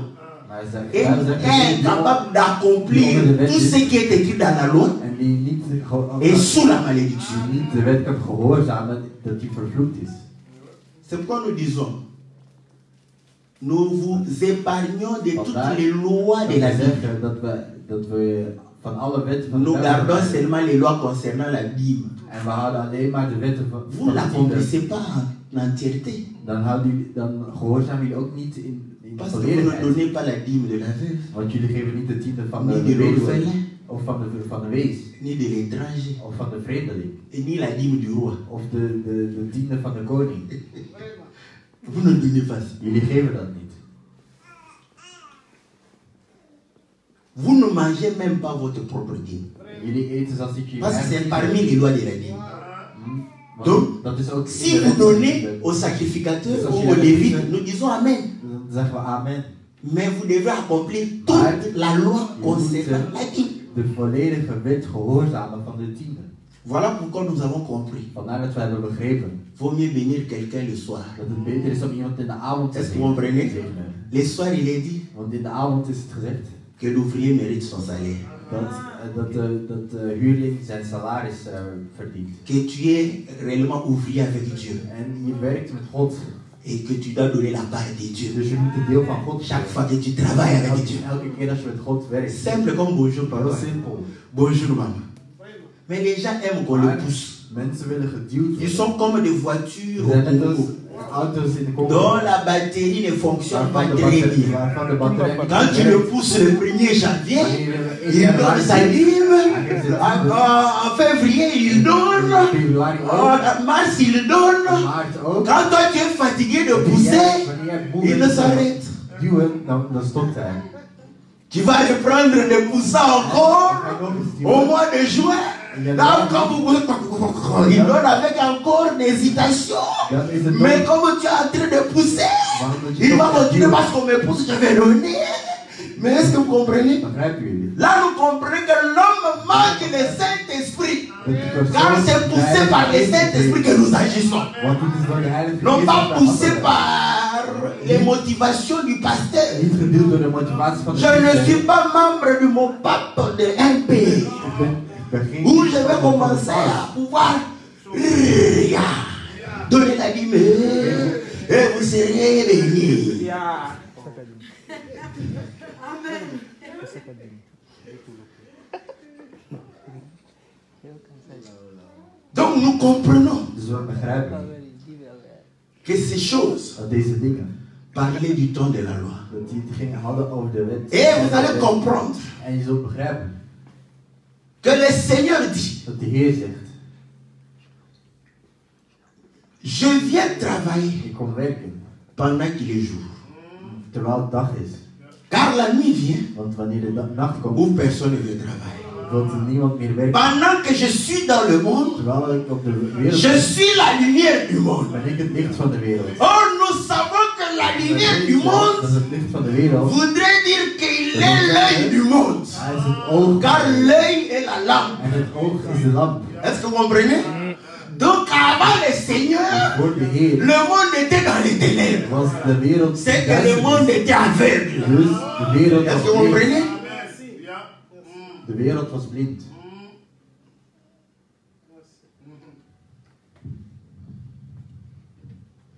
Maar hij zegt, est capable d'accomplir tout ce qui est écrit dans la loi en die niet et sous la malédiction. die niet de wet kan gehoorzamen, dat die vervloekt is. C'est pourquoi nous disons, nous vous épargnons de toutes les lois de la We Bible. zeggen dat we van alle wetten van de Nous Bijbel gardons zijn. seulement les lois concernant la Bible. En we houden alleen maar de wetten van Vous ne de tiende. l'accomplissez pas en entièreté. Dan gehoorzamen jullie ook niet in Parce que vous ne volledigheid. donnez pas la dîme de la veuve, Want jullie geven niet de tiende van ni de de weduwe, l'orphelin, of van de wees, ni de l'étranger, of van de vreemdeling, et ni la dîme du roi. of de tiende van de koning. Vous ne donnez pas ça. Jullie geven dat niet. Vous ne mangez même pas votre propre dîme. Jullie eten zoals ik jullie Parce que c'est eigen parmi tiende. les lois de la dîme. Want Donc, dat is ook si vous donnez aux sacrificateurs ou aux lévites, nous disons Amen. Dan zeggen we amen. Mais vous devez accomplir toute la loi concernant la dîme. De volledige wet gehoorzamen van de tiende. Voilà pourquoi nous avons compris. Vandaar dat we hebben begrepen Vaut mieux bénir quelqu'un le soir. dat het beter is om iemand in de avond te Est-ce que vous comprenez? zegenen. Le soir, il est dit Want in de avond is het gezegd que l'ouvrier mérite son salaire. dat de huurling zijn salaris verdient. Que tu es réellement ouvrier avec Dieu. En je werkt met God. Et que tu dois donner la part de Dieu. Dus je moet een deel van God Chaque fois que tu travailles avec Dieu. Elke keer als je met God werkt. Simple comme bonjour Heel papa. simpel. Bonjour maman. Mais les gens aiment qu'on le pousse. Mensen willen geduwd Ils worden. sont comme des voitures Ze zijn net au als Congo, auto's in de Congo. dont la batterie ne fonctionne pas Waarvan de très batterij- bien. waarvan de batterij niet Quand tu le werkt. pousses le 1er janvier, Wanneer il donne sa dîme. En février, il donne. februari ook. En mars, il donne. Maart ook. Quand toi tu es fatigué de pousser, Wanneer je moe il bent ne s'arrête. duwen, dan stopt hij. Tu vas reprendre de pousser encore Ga je nog eens au duwen. mois de juin. Là, comme il donne avec encore une hésitation. Dan is het Mais nog. comme tu es en train de pousser, Waarom dat je il va stopt met continuer duwen? parce qu'on me pousse, je vais donner. Mais est-ce que vous comprenez? Begrijpen jullie? Là, nous comprenons que l'homme manque de Saint-Esprit. Dat die persoon Car c'est de poussé Heilige par le Geest Saint-Esprit heeft. que nous agissons. Want het is door de Heilige Non Geest pas dat wij poussé handelen. par les motivations du pasteur. Niet geduwd door de motivatie van de Je ne priester. suis pas membre de mon pape de MP. Ik ben geen Où je vais commencer à pouvoir donner la dîme et vous serez bénis. Donc nous comprenons Dus we begrijpen que ces choses dat deze dingen, parlaient du temps de la loi. dat die het gingen hadden over de wet. Et vous allez comprendre En je zult begrijpen que le Seigneur dit, dat de Heer zegt, Je viens travailler Ik kom werken, pendant qu'il est jour. terwijl het dag is. Car la nuit vient Want wanneer de nacht komt, où personne ne veut travailler. wil er niemand meer werken. Pendant que je suis dans le monde, Terwijl ik op de wereld je ben, suis la lumière du monde. ben ik het licht van de wereld. Or, nous savons que la lumière du Dat monde is het licht van de wereld. voudrait dire qu'il est l'œil du monde. Hij is het oog. Car l'œil est la lampe. En het oog is de lamp. Est-ce que vous comprenez? Donc, avant le Seigneur, Voor de Heer le monde était dans les ténèbres. was de wereld C'est que le monde était aveugle. Dus de wereld Est-ce was que vous blind. comprenez? De wereld was blind.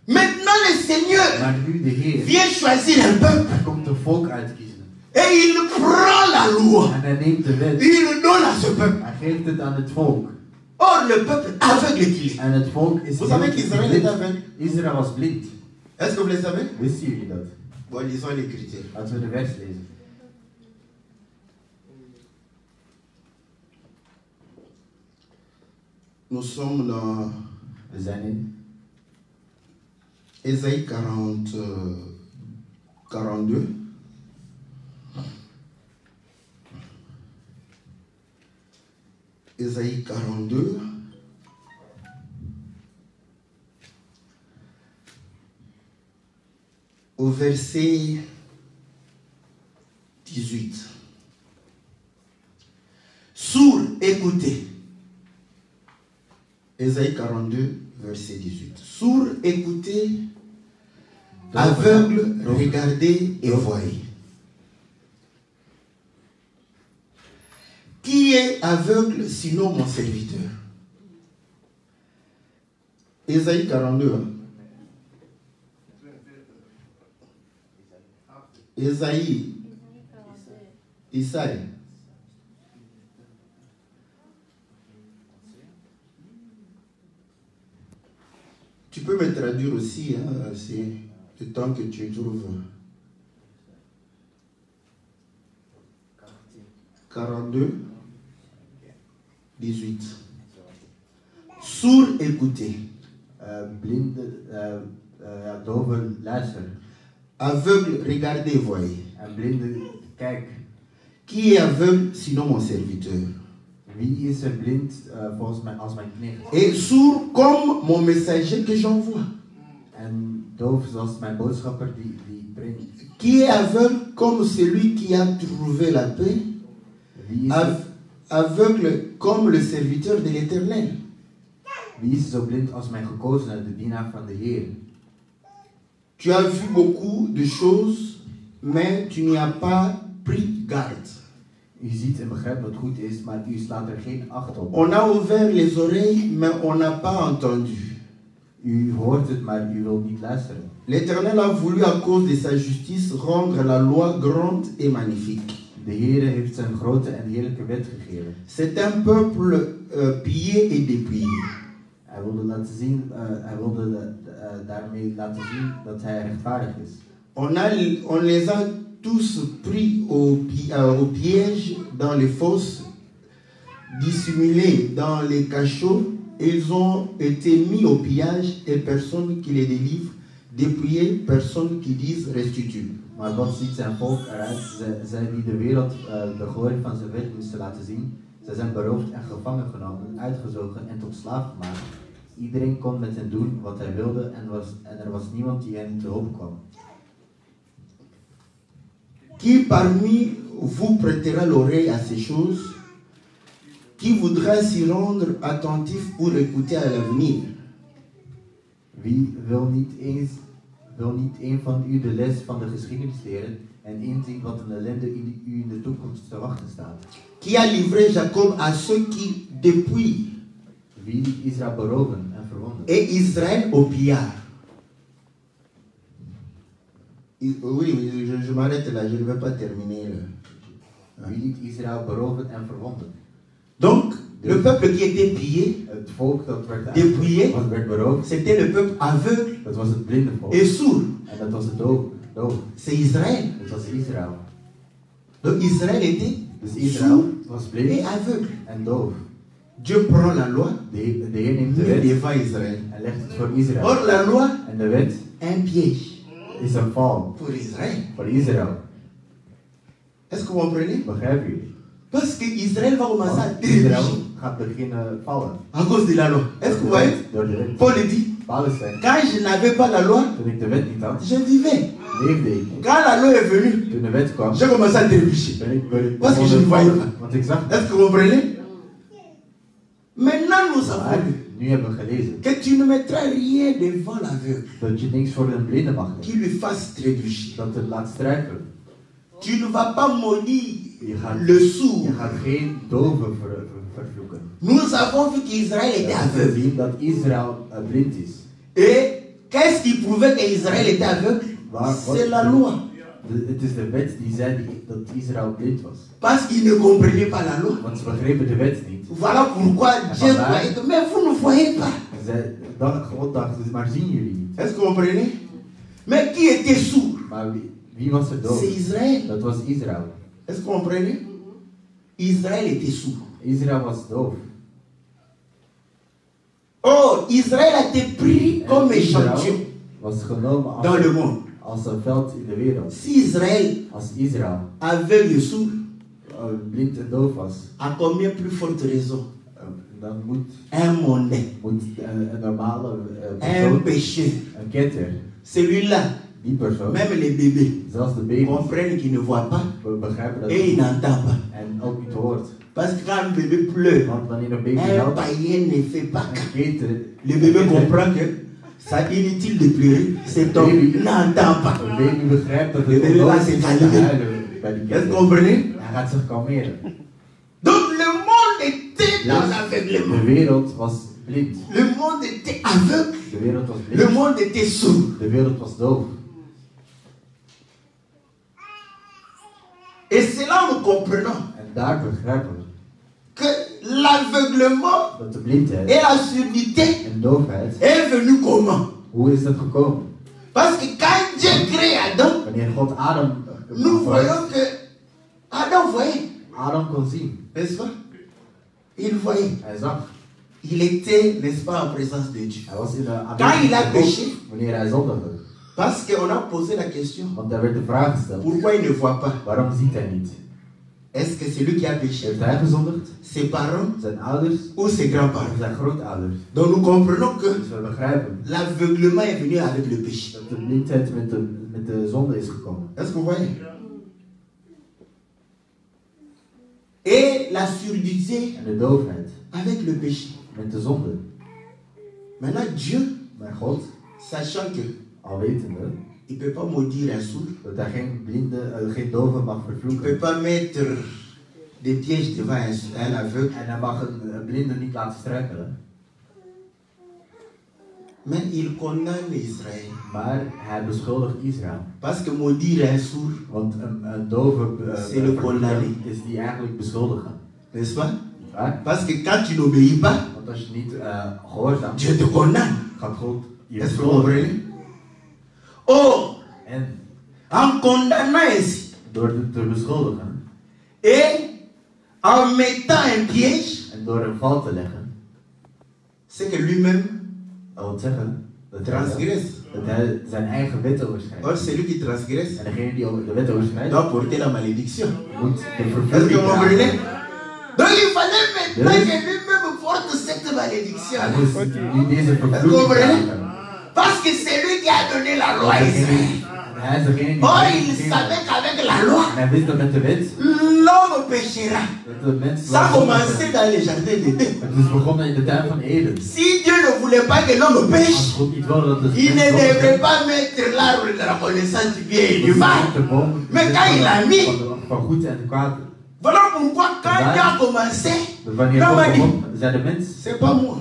Maintenant, le Seigneur Maar nu de Heer, vient choisir un peuple hij komt een volk uitkiezen. et il prend la loi. En hij neemt de wet. Il donne à ce peuple. Hij geeft het aan het volk. Or, le peuple aveugle qu'il est. En het volk is Vous savez blind. qu'Israël est aveugle? Israël was blind. Est-ce que vous le savez? Wisten jullie dat? Bon, lisons l'écriture. Laten we de vers lezen. Nous sommes dans We zijn in Ésaïe 42. Ésaïe 42. Au verset 18. Sourds, écoutez. Ésaïe 42, verset 18. Sourds, écoutez. Aveugles, regardez et voyez. Qui est aveugle sinon mon serviteur? Ésaïe 42. Hein? Ésaïe. Isaïe. Tu peux me traduire aussi, hein, c'est le temps que tu trouves. 42, 18. Sourds, écoutez. blinde, doven luisteren. Aveugle, regardez, voyez. En blinde, kijk. Qui est aveugle sinon mon serviteur? Wie is er blind volgens mij als mijn knecht? Et sourd comme mon messager que j'envoie. En doof zoals mijn boodschapper die brengt. Qui est aveugle comme celui qui a trouvé la paix. Wie is, Aveugle comme le serviteur de l'Éternel. wie is zo blind als mijn gekozene, de dienaar van de Heer? Tu as vu beaucoup de choses, mais tu n'y as pas pris garde. U ziet en begrijpt wat goed is, maar u slaat er geen acht op. On a ouvert les oreilles, mais on n'a pas entendu. U hoort het, maar u wilt niet luisteren. L'Éternel a voulu, à cause de sa justice, rendre la loi grande et magnifique. De Heer heeft zijn grote en heerlijke wet gegeven. C'est un peuple pillé et dépouillé. Hij wilde daarmee laten zien dat hij rechtvaardig is. On les a tous pris au piège, dans les fosses, dissimulés dans les cachots. Ils ont été mis au pillage et personne qui les délivre, dépouillés, personne qui dise restitue. Maar God ziet zijn volk eruit, zij die de wereld de glorie van zijn wet moesten laten zien. Zij zijn beroofd en gevangen genomen, uitgezogen en tot slaaf gemaakt. Iedereen kon met hen doen wat hij wilde en er was niemand die hen te hulp kwam. Qui parmi vous prêtera l'oreille à ces choses? Qui voudra s'y rendre attentif pour écouter à l'avenir? Wie wil niet een van u de les van de geschiedenis leren en inzien wat een ellende u in de toekomst te wachten staat? Qui a livré Jacob à ceux qui dépouillent? Wie liet Israël beroven en verwonden? Et Israël au pillard. Oui, je m'arrête là, je ne vais pas terminer. Wie liet Israël beroven en verwonden? Donc, le peuple qui était pillé, Het volk dat werd dépouillé, werd beroofd, c'était le peuple aveugle dat was het blinde volk. et sourd. En dat was het doof. C'est Israël. Dat was Israël. Donc Israël était Dus Israël sourd was et blind aveugle. en doof. Dieu prend la loi De Heer neemt de met wet devant Israël. en legt het voor Israël. Or la loi En de wet est un piège is een val pour Israël. voor Israël. Est-ce que vous comprenez? Begrijpen jullie? Parce que Israël va commencer à Want Israël trébucher gaat beginnen vallen. à cause de la loi. Est-ce que vous voyez? Door de wet. Paul dit, Paulus zegt, quand je n'avais pas la loi, toen ik de wet niet had, je vivais. leefde ik. Quand la loi est venue, Toen de wet kwam, j'ai commencé à trébucher. ben ik Parce que je ne voyais pas. Want ik zag het. Est-ce que vous comprenez? Maintenant, nous Maar savons nu hebben we gelezen que tu ne mettras rien devant l'aveugle dat je niks voor een blinde mag qui leggen. lui fasse trébucher. Dat het laat struikelen. Tu ne vas pas maudire Je gaat, le sourd. je gaat geen dove vervloeken. Nous avons vu qu'Israël We était hebben aveugle. gezien dat Israël blind is. Et qu'est-ce qui prouvait qu'Israël était aveugle? C'est la loi. Het is de wet die zei dat Israël blind was. Parce qu'ils ne comprenaient pas la loi. Want ze begrepen de wet niet. Voilà pourquoi Dieu voyait que, mais vous ne voyez pas. God dacht, maar zien jullie niet? Est-ce que vous comprenez? Mais qui était sourd? Maar wie was er doof? C'est Israël. Dat was Israël. Est-ce que vous comprenez? Israël était sourd. Israël was doof. Oh, Israël a été pris comme échantillon was genomen dans le monde. als een veld in de wereld. Si Israël, Als Israël aveugle et sourd, blind en doof was, à combien plus forte raison? dan moet Un mondain, een normale un persoon, pécheur, een ketter, celui-là, die persoon, même les bébés, zelfs de baby's, comprennent qu'il ne voit pas begrijpen dat et il n'entend pas. en ook niet hoort. Parce que quand un bébé pleure, Want wanneer een baby un helpt, païen ne fait pas. een ketter, Le bébé comprend que c'est inutile de pleurer, cet homme n'entend pas. een baby begrijpt dat Le het bébé va onnodig se is te calmer. huilen bij die Est-ce que ketter. vous comprenez? Hij gaat zich kalmeren. Donc le monde était dans De l'aveuglement. wereld was blind. Le monde était aveugle. De wereld was Le blind. monde était sourd. De wereld was doof. Et c'est là où nous comprenons En daar begrijpen we que l'aveuglement dat de blindheid et la surdité en doofheid, est venu comment? hoe is dat gekomen? Parce que quand Dieu crée Adam, Wanneer God Adam nous voyons que Adam voyait, Adam kon zien. n'est-ce pas? Il voyait. Hij zag. Il était, n'est-ce pas, en présence de Dieu. Hij was in de Quand il a aanwezigheid van péché, God wanneer hij zondigde. parce qu'on a posé la question, Want daar werd de vraag gesteld. pourquoi il ne voit pas? Waarom ziet hij niet? Est-ce que c'est lui qui a péché? Heeft hij gezondigd? Ses parents Zijn ouders? ou ses Of grands-parents? zijn grootouders? Donc nous comprenons que Dus we begrijpen l'aveuglement est venu avec le péché. dat de blindheid met de zonde is gekomen. Est-ce que vous voyez? Et la surdité En de doofheid avec le péché. met de zonde. Maintenant, Dieu, Maar God, sachant que al wetende il ne peut pas maudire un sourd, dat hij geen dove mag il ne vervloeken. peut pas mettre des pièges devant un aveugle, En hij mag een blinde niet laten struikelen. mais il condamne Israël. Maar hij beschuldigt Israël. Parce que maudire un sourd, Want een dove C'est le condamné. is die eigenlijk beschuldigen. n'est-ce pas? Ja? Parce que quand tu n'obéis pas, Want als je niet gehoorzaamt, Dieu te condamne. gaat God je Est-ce que vous beschuldigen. comprenez? Oh, En en condamnant ainsi door te beschuldigen et en mettant un piège, en door een val te leggen, c'est que lui-même dat wil zeggen dat transgresse. hij zijn eigen wet overschrijdt. Or, celui qui transgresse En degene die de wet overschrijdt, doit porter la malédiction. moet de Est-ce que vervloeking vous comprenez? dragen. Donc il fallait maintenant que lui-même porte cette malédiction. Hij moest nu deze Est-ce que vous vervloeking comprenez? dragen. Parce que c'est lui qui a donné la loi à Israël. Hij is degene die Or, de wet il gegeven savait heeft. qu'avec la loi, En hij wist dat met de wet, l'homme péchera. dat de mens Ça a commencé dans les jardins d'Éden. Het is begonnen in de tuin van Eden. Si Dieu ne voulait pas que l'homme Als pêche, God niet wilde dat de il ne mens devrait pas mettre l'arbre de la connaissance du bien et du mal. Mais quand il a mis, van goed en kwaad. voilà pourquoi quand Dieu a commencé, Dus wanneer Non, God maar begon, zei de mens, c'est pas moi.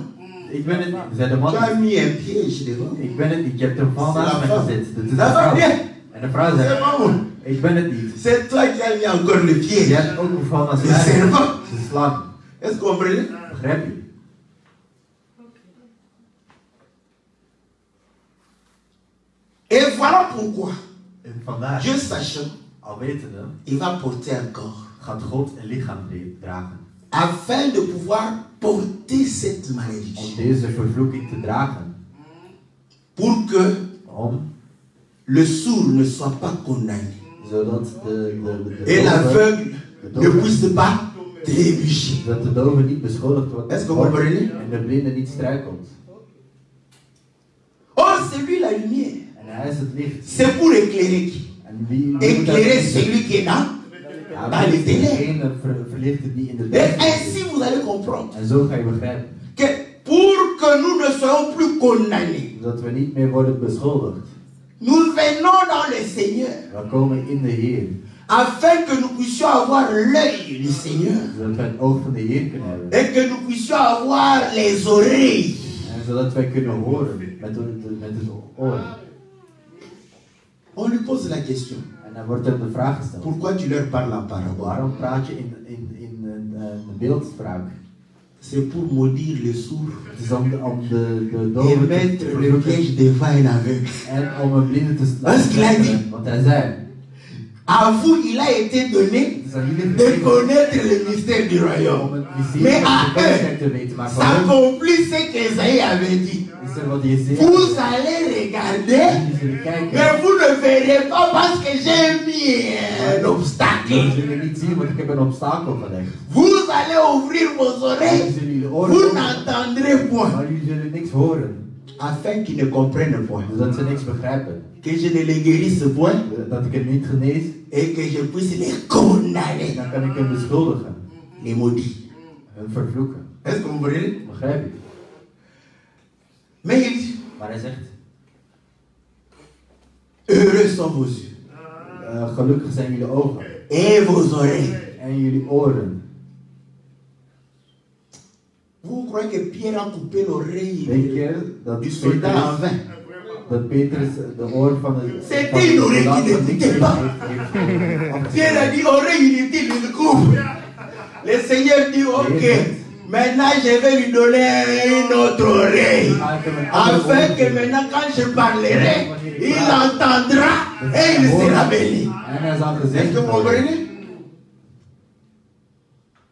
ik ben het niet. Zei de man, Tu as mis un piège devant. ik ben het niet. Je hebt een val C'est naast la mij femme. gezet. Dat is de Ça va vrouw. bien. En de vrouw C'est zei, pas moi. ik ben het niet. C'est toi qui as mis encore le Je piège. hebt ook een val naast Le mij. serpent. De slang. Est-ce que vous comprenez? Begrijp je? Et voilà pourquoi, En vandaar, Dieu sachant, al wetende, il va porter un corps. gaat God een lichaam dragen. afin de pouvoir porter cette malédiction. Om deze vervloeking te dragen. Pour que Om. le sourd ne soit pas condamné. Zodat et l'aveugle ne puisse pas trébucher. Dat de dove niet beschuldigd wordt. Est-ce que vous comprenez? En de blinde niet struikelt. Or, c'est lui la lumière. En hij is het licht. C'est pour éclairer qui? Éclairer celui qui est dans les ténèbres. Et ainsi vous allez comprendre En zo ga je begrijpen. que pour que nous ne soyons plus condamnés, Dat we niet meer worden beschuldigd. nous venons dans le Seigneur We komen in de Heer. afin que nous puissions avoir l'œil du Seigneur Zodat we het oog van de Heer kunnen hebben. et que nous puissions avoir les oreilles. En zodat wij kunnen horen met het oor. On lui pose la question. En dan wordt hem de vraag gesteld. Pourquoi tu leur parles en parabole? Waarom praat je in een beeldspraak? C'est pour maudire les sourds Het is om de et doven mettre te le vervloeken. piège devant un aveugle. En om een blinde te Parce qu'il a dit. slaan. Want hij zei. À vous, il a été donné Het is aan jullie de gegeven connaître le mystère du om royaume. het mysterie Mais van à de koninkrijk te weten. Maar van hen s'accomplit ce qu'Esaïe avait dit. is er wat Jesaja Vous zei. allez regarder, Jullie zullen kijken. mais vous ne verrez pas parce que j'ai mis un Jullie obstacle. zullen niet zien, want ik heb een obstakel gelegd. Vous allez ouvrir vos Jullie oreilles, zullen jullie vous oren openen, n'entendrez point, maar jullie zullen niks horen. afin qu'ils ne comprennent point, Zodat ze niks begrijpen. que je ne les guérisse point Dat ik het niet genees. et que je puisse les condamner, Dan kan ik hem beschuldigen. les maudits. Hem vervloeken. Est-ce que vous comprenez? Begrijp je? Mais il dit, Maar hij zegt. heureux sont vos yeux Gelukkig zijn jullie ogen. et vos oreilles. En jullie oren. Vous croyez que Pierre a coupé l'oreille Denk je dat du soldat en Petrus, vain? dat Petrus de oor van de C'était une oreille qui n'écoutait pas. Pierre a dit oreille inutile, il coupe. Le Seigneur dit ok, maintenant je vais lui donner une autre oreille. Afin que maintenant quand je parlerai, il entendra et il sera béni. En hij zal Est-ce gezegd que vous worden. comprenez?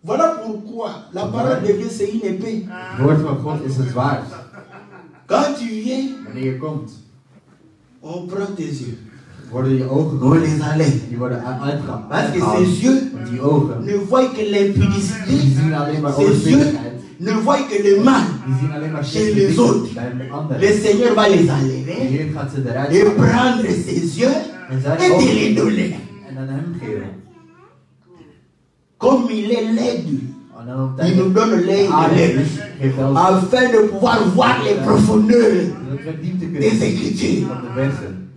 Voilà pourquoi la parole de Dieu c'est une épée. Het woord van God is een zwaard. Quand tu viens, Wanneer je komt, on prend tes yeux, worden je ogen on les enlève. die worden uitgehaald. Parce que ces yeux Want die ogen, ne voient que die l'impudicité. zien alleen maar Ces yeux onbezigheid. ne voient que le mal. Die zien alleen maar Chez slechte les dingen autres. bij de anderen. Le Seigneur va les De enlever Heer gaat ze eruit et halen prendre ses yeux en zijn et te les ogen donner. en aan hem geven. Comme il est laid, En dan op il nous donne l'œil de l'aigle, geeft wel afin de pouvoir voir les profondeurs zodat we diepte des kunnen zien Écritures. van de versen.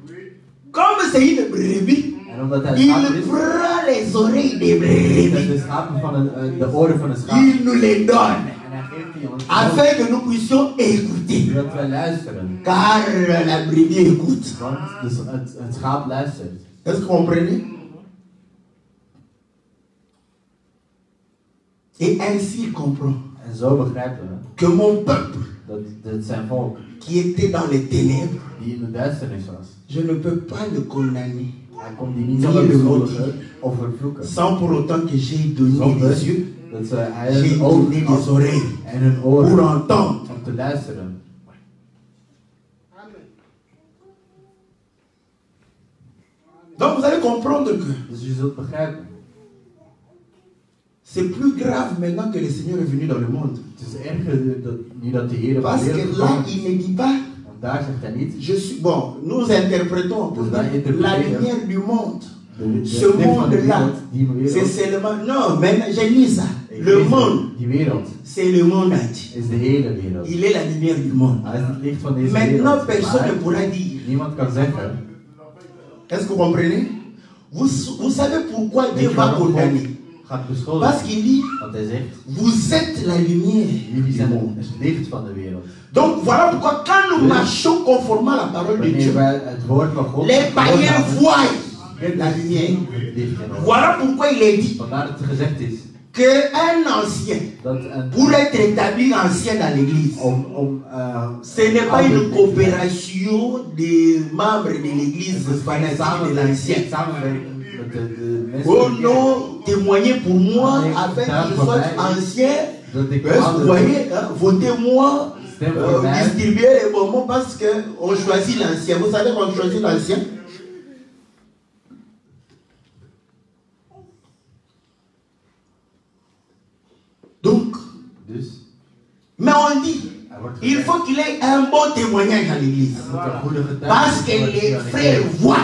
Comme c'est une brebis, En omdat hij il schaap is, prend les oreilles des geeft hij brebis, de schapen van de oren van een schaap. il nous les donne, En hij geeft die ons afin que nous puissions écouter. zodat wij luisteren. Car la brebis écoute. Want het schaap luistert. Est-ce que vous comprenez? Et ainsi il comprend En zo begrijpen we que mon peuple dat zijn volk, qui était dans les ténèbres, die in de duisternis was, je ne peux pas le condamner hij kon die niet Zal zomaar je de beschuldigen of vervloeken. sans pour autant que j'ai donné Zonder les yeux, dat hij j'ai hun ogen donné gaf les oreilles en hun pour oren entendre. om te luisteren. Donc vous allez comprendre que Dus je zult begrijpen, c'est plus grave maintenant que le Seigneur est venu dans le monde. het is erger dat, nu dat de Heer op Parce de que wereld là, gekomen is. il ne dit pas, Want daar zegt hij niet, je suis, bon, nous interprétons pour Dus wij dire, la interpreteren. lumière du monde. de Ce licht van de monde-là, wereld, die c'est wereld, seulement, non, mais j'ai lu ça. ik Le lees het, monde, die wereld c'est le monde entier. is de hele wereld. Il est la lumière du monde. Hij is het licht van deze Maintenant, wereld. personne ne Maar pourra dire. niemand kan zeggen, Est-ce que vous comprenez? Vous savez pourquoi weet Dieu je va waarom God condamner? gaat Parce beschuldigen? qu'il dit, Want hij zegt, vous êtes la lumière jullie du zijn monde. het licht van de wereld. Donc voilà pourquoi quand nous marchons conformément à la parole de Wanneer Dieu, wij het woord van God les païens gehoorzamen, voient geeft la het lumière. licht in ons. Voilà pourquoi il est dit Vandaar dat het gezegd is qu'un ancien, dat pour être établi ancien dans l'église, ce n'est pas une coopération des membres de l'église fanatique de l'ancien. samenwerking met Oh non, témoignez pour moi afin que je sois ancien. Vous voyez, votez-moi, distribuez les bonbons parce qu'on choisit l'ancien. Vous savez qu'on choisit l'ancien? Donc, mais on dit, il faut qu'il ait un bon témoignage à l'église. Parce que les frères voient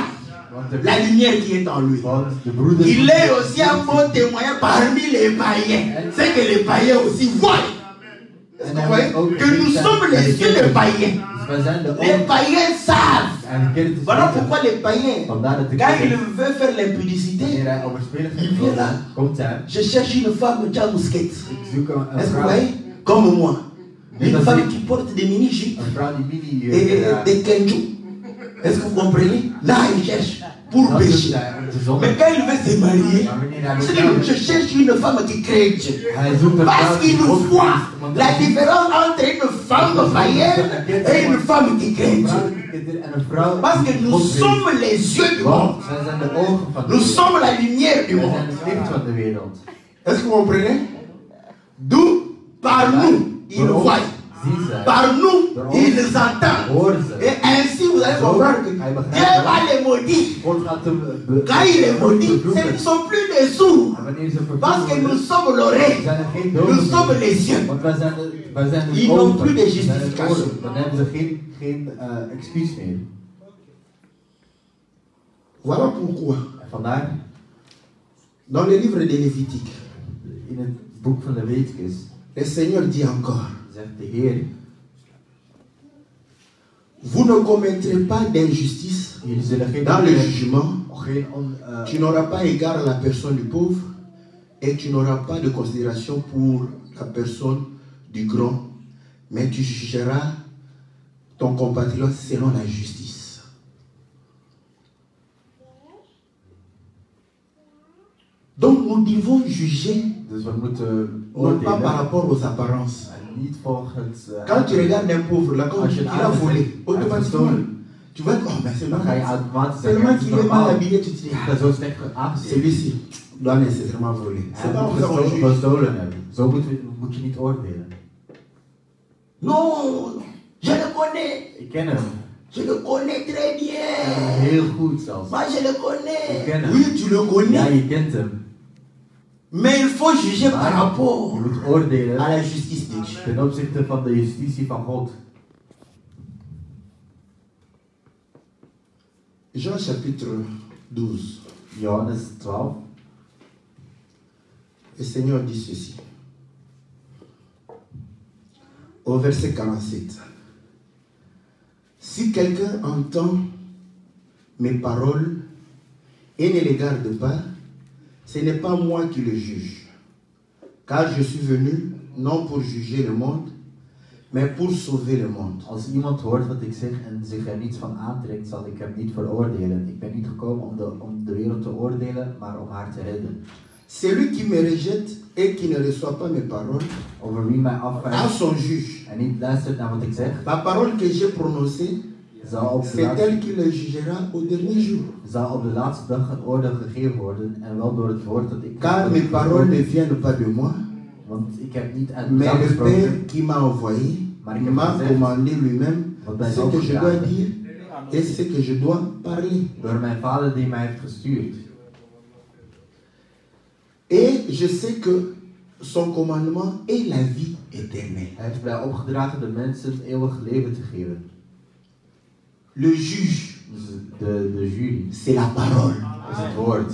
la lumière qui est en lui. Il est aussi un bon témoignage parmi les païens. C'est que les païens aussi voient. Vous voyez que nous sommes les yeux des païens. Les païens savent. Voilà pourquoi les païens, quand ils veulent faire l'impudicité, ils viennent là. Je cherche une femme qui a mousquette. Est-ce que vous voyez? Comme moi. Une femme qui porte des mini-jupes et des kenjou. Est-ce que vous comprenez? Là, il cherche pour pécher. Mais quand il veut se marier, je cherche une femme qui crée Dieu. Parce qu'il nous voit la différence entre une femme païenne et une femme qui crée Dieu. Parce que nous sommes les yeux du monde. Nous sommes la lumière du monde. Est-ce que vous comprenez? D'où, par nous, ils voient. Par nous, ils entendent. Et ainsi, vous allez comprendre que Dieu va les maudire. Quand il les maudit, ce ne sont plus des sourds. Parce que nous sommes l'oreille. Nous sommes les yeux. Ils n'ont plus de justification. Voilà pourquoi. Dans le livre de Lévitique, le Seigneur dit encore, vous ne commettrez pas d'injustice dans le jugement, tu n'auras pas égard à la personne du pauvre et tu n'auras pas de considération pour la personne du grand, mais tu jugeras ton compatriote selon la justice. Donc nous devons juger non pas par rapport aux apparences. Quand tu regardes un pauvre, là, quand il a volé, automatiquement, tu vas dire, oh, mais c'est seulement qu'il est mal habillé, tu te dis, ah, celui-ci doit nécessairement voler. C'est pas comme ça qu'on juge. Non, je le connais. Je le connais très bien. Moi, je le connais. Oui, tu le connais. Mais il faut juger par rapport à la justice de Dieu. Ten opzichte van de justitie van God. Jean chapitre 12. Johannes 12. Le Seigneur dit ceci. Au verset 47. Si quelqu'un entend mes paroles et ne les garde pas, ce n'est pas moi qui le juge, car je suis venu non pour juger le monde, mais pour sauver le monde. Als iemand hoort wat ik zeg en zich er niets van aantrekt, zal ik hem niet veroordelen. Ik ben niet gekomen om de wereld te oordelen, maar om haar te redden. Celui qui me rejette et qui ne reçoit pas mes paroles Over wie mij a afwijst son juge. en niet luistert naar wat ik zeg, La parole que j'ai prononcée, c'est elle qui le jugera au dernier jour. zal op de laatste dag een oordeel gegeven worden en wel door het woord dat ik Car mes paroles ne viennent pas de moi, want ik heb niet uit mais mezelf le gesproken, Père qui m'a envoyé m'a commandé lui-même ce que je dois dire et ce que je dois parler. door mijn vader die mij heeft gestuurd. Et je sais que son commandement est la vie éternelle. Hij heeft mij opgedragen de mensen het eeuwig leven te geven. Le juge, Dus de jury c'est la parole. is het woord.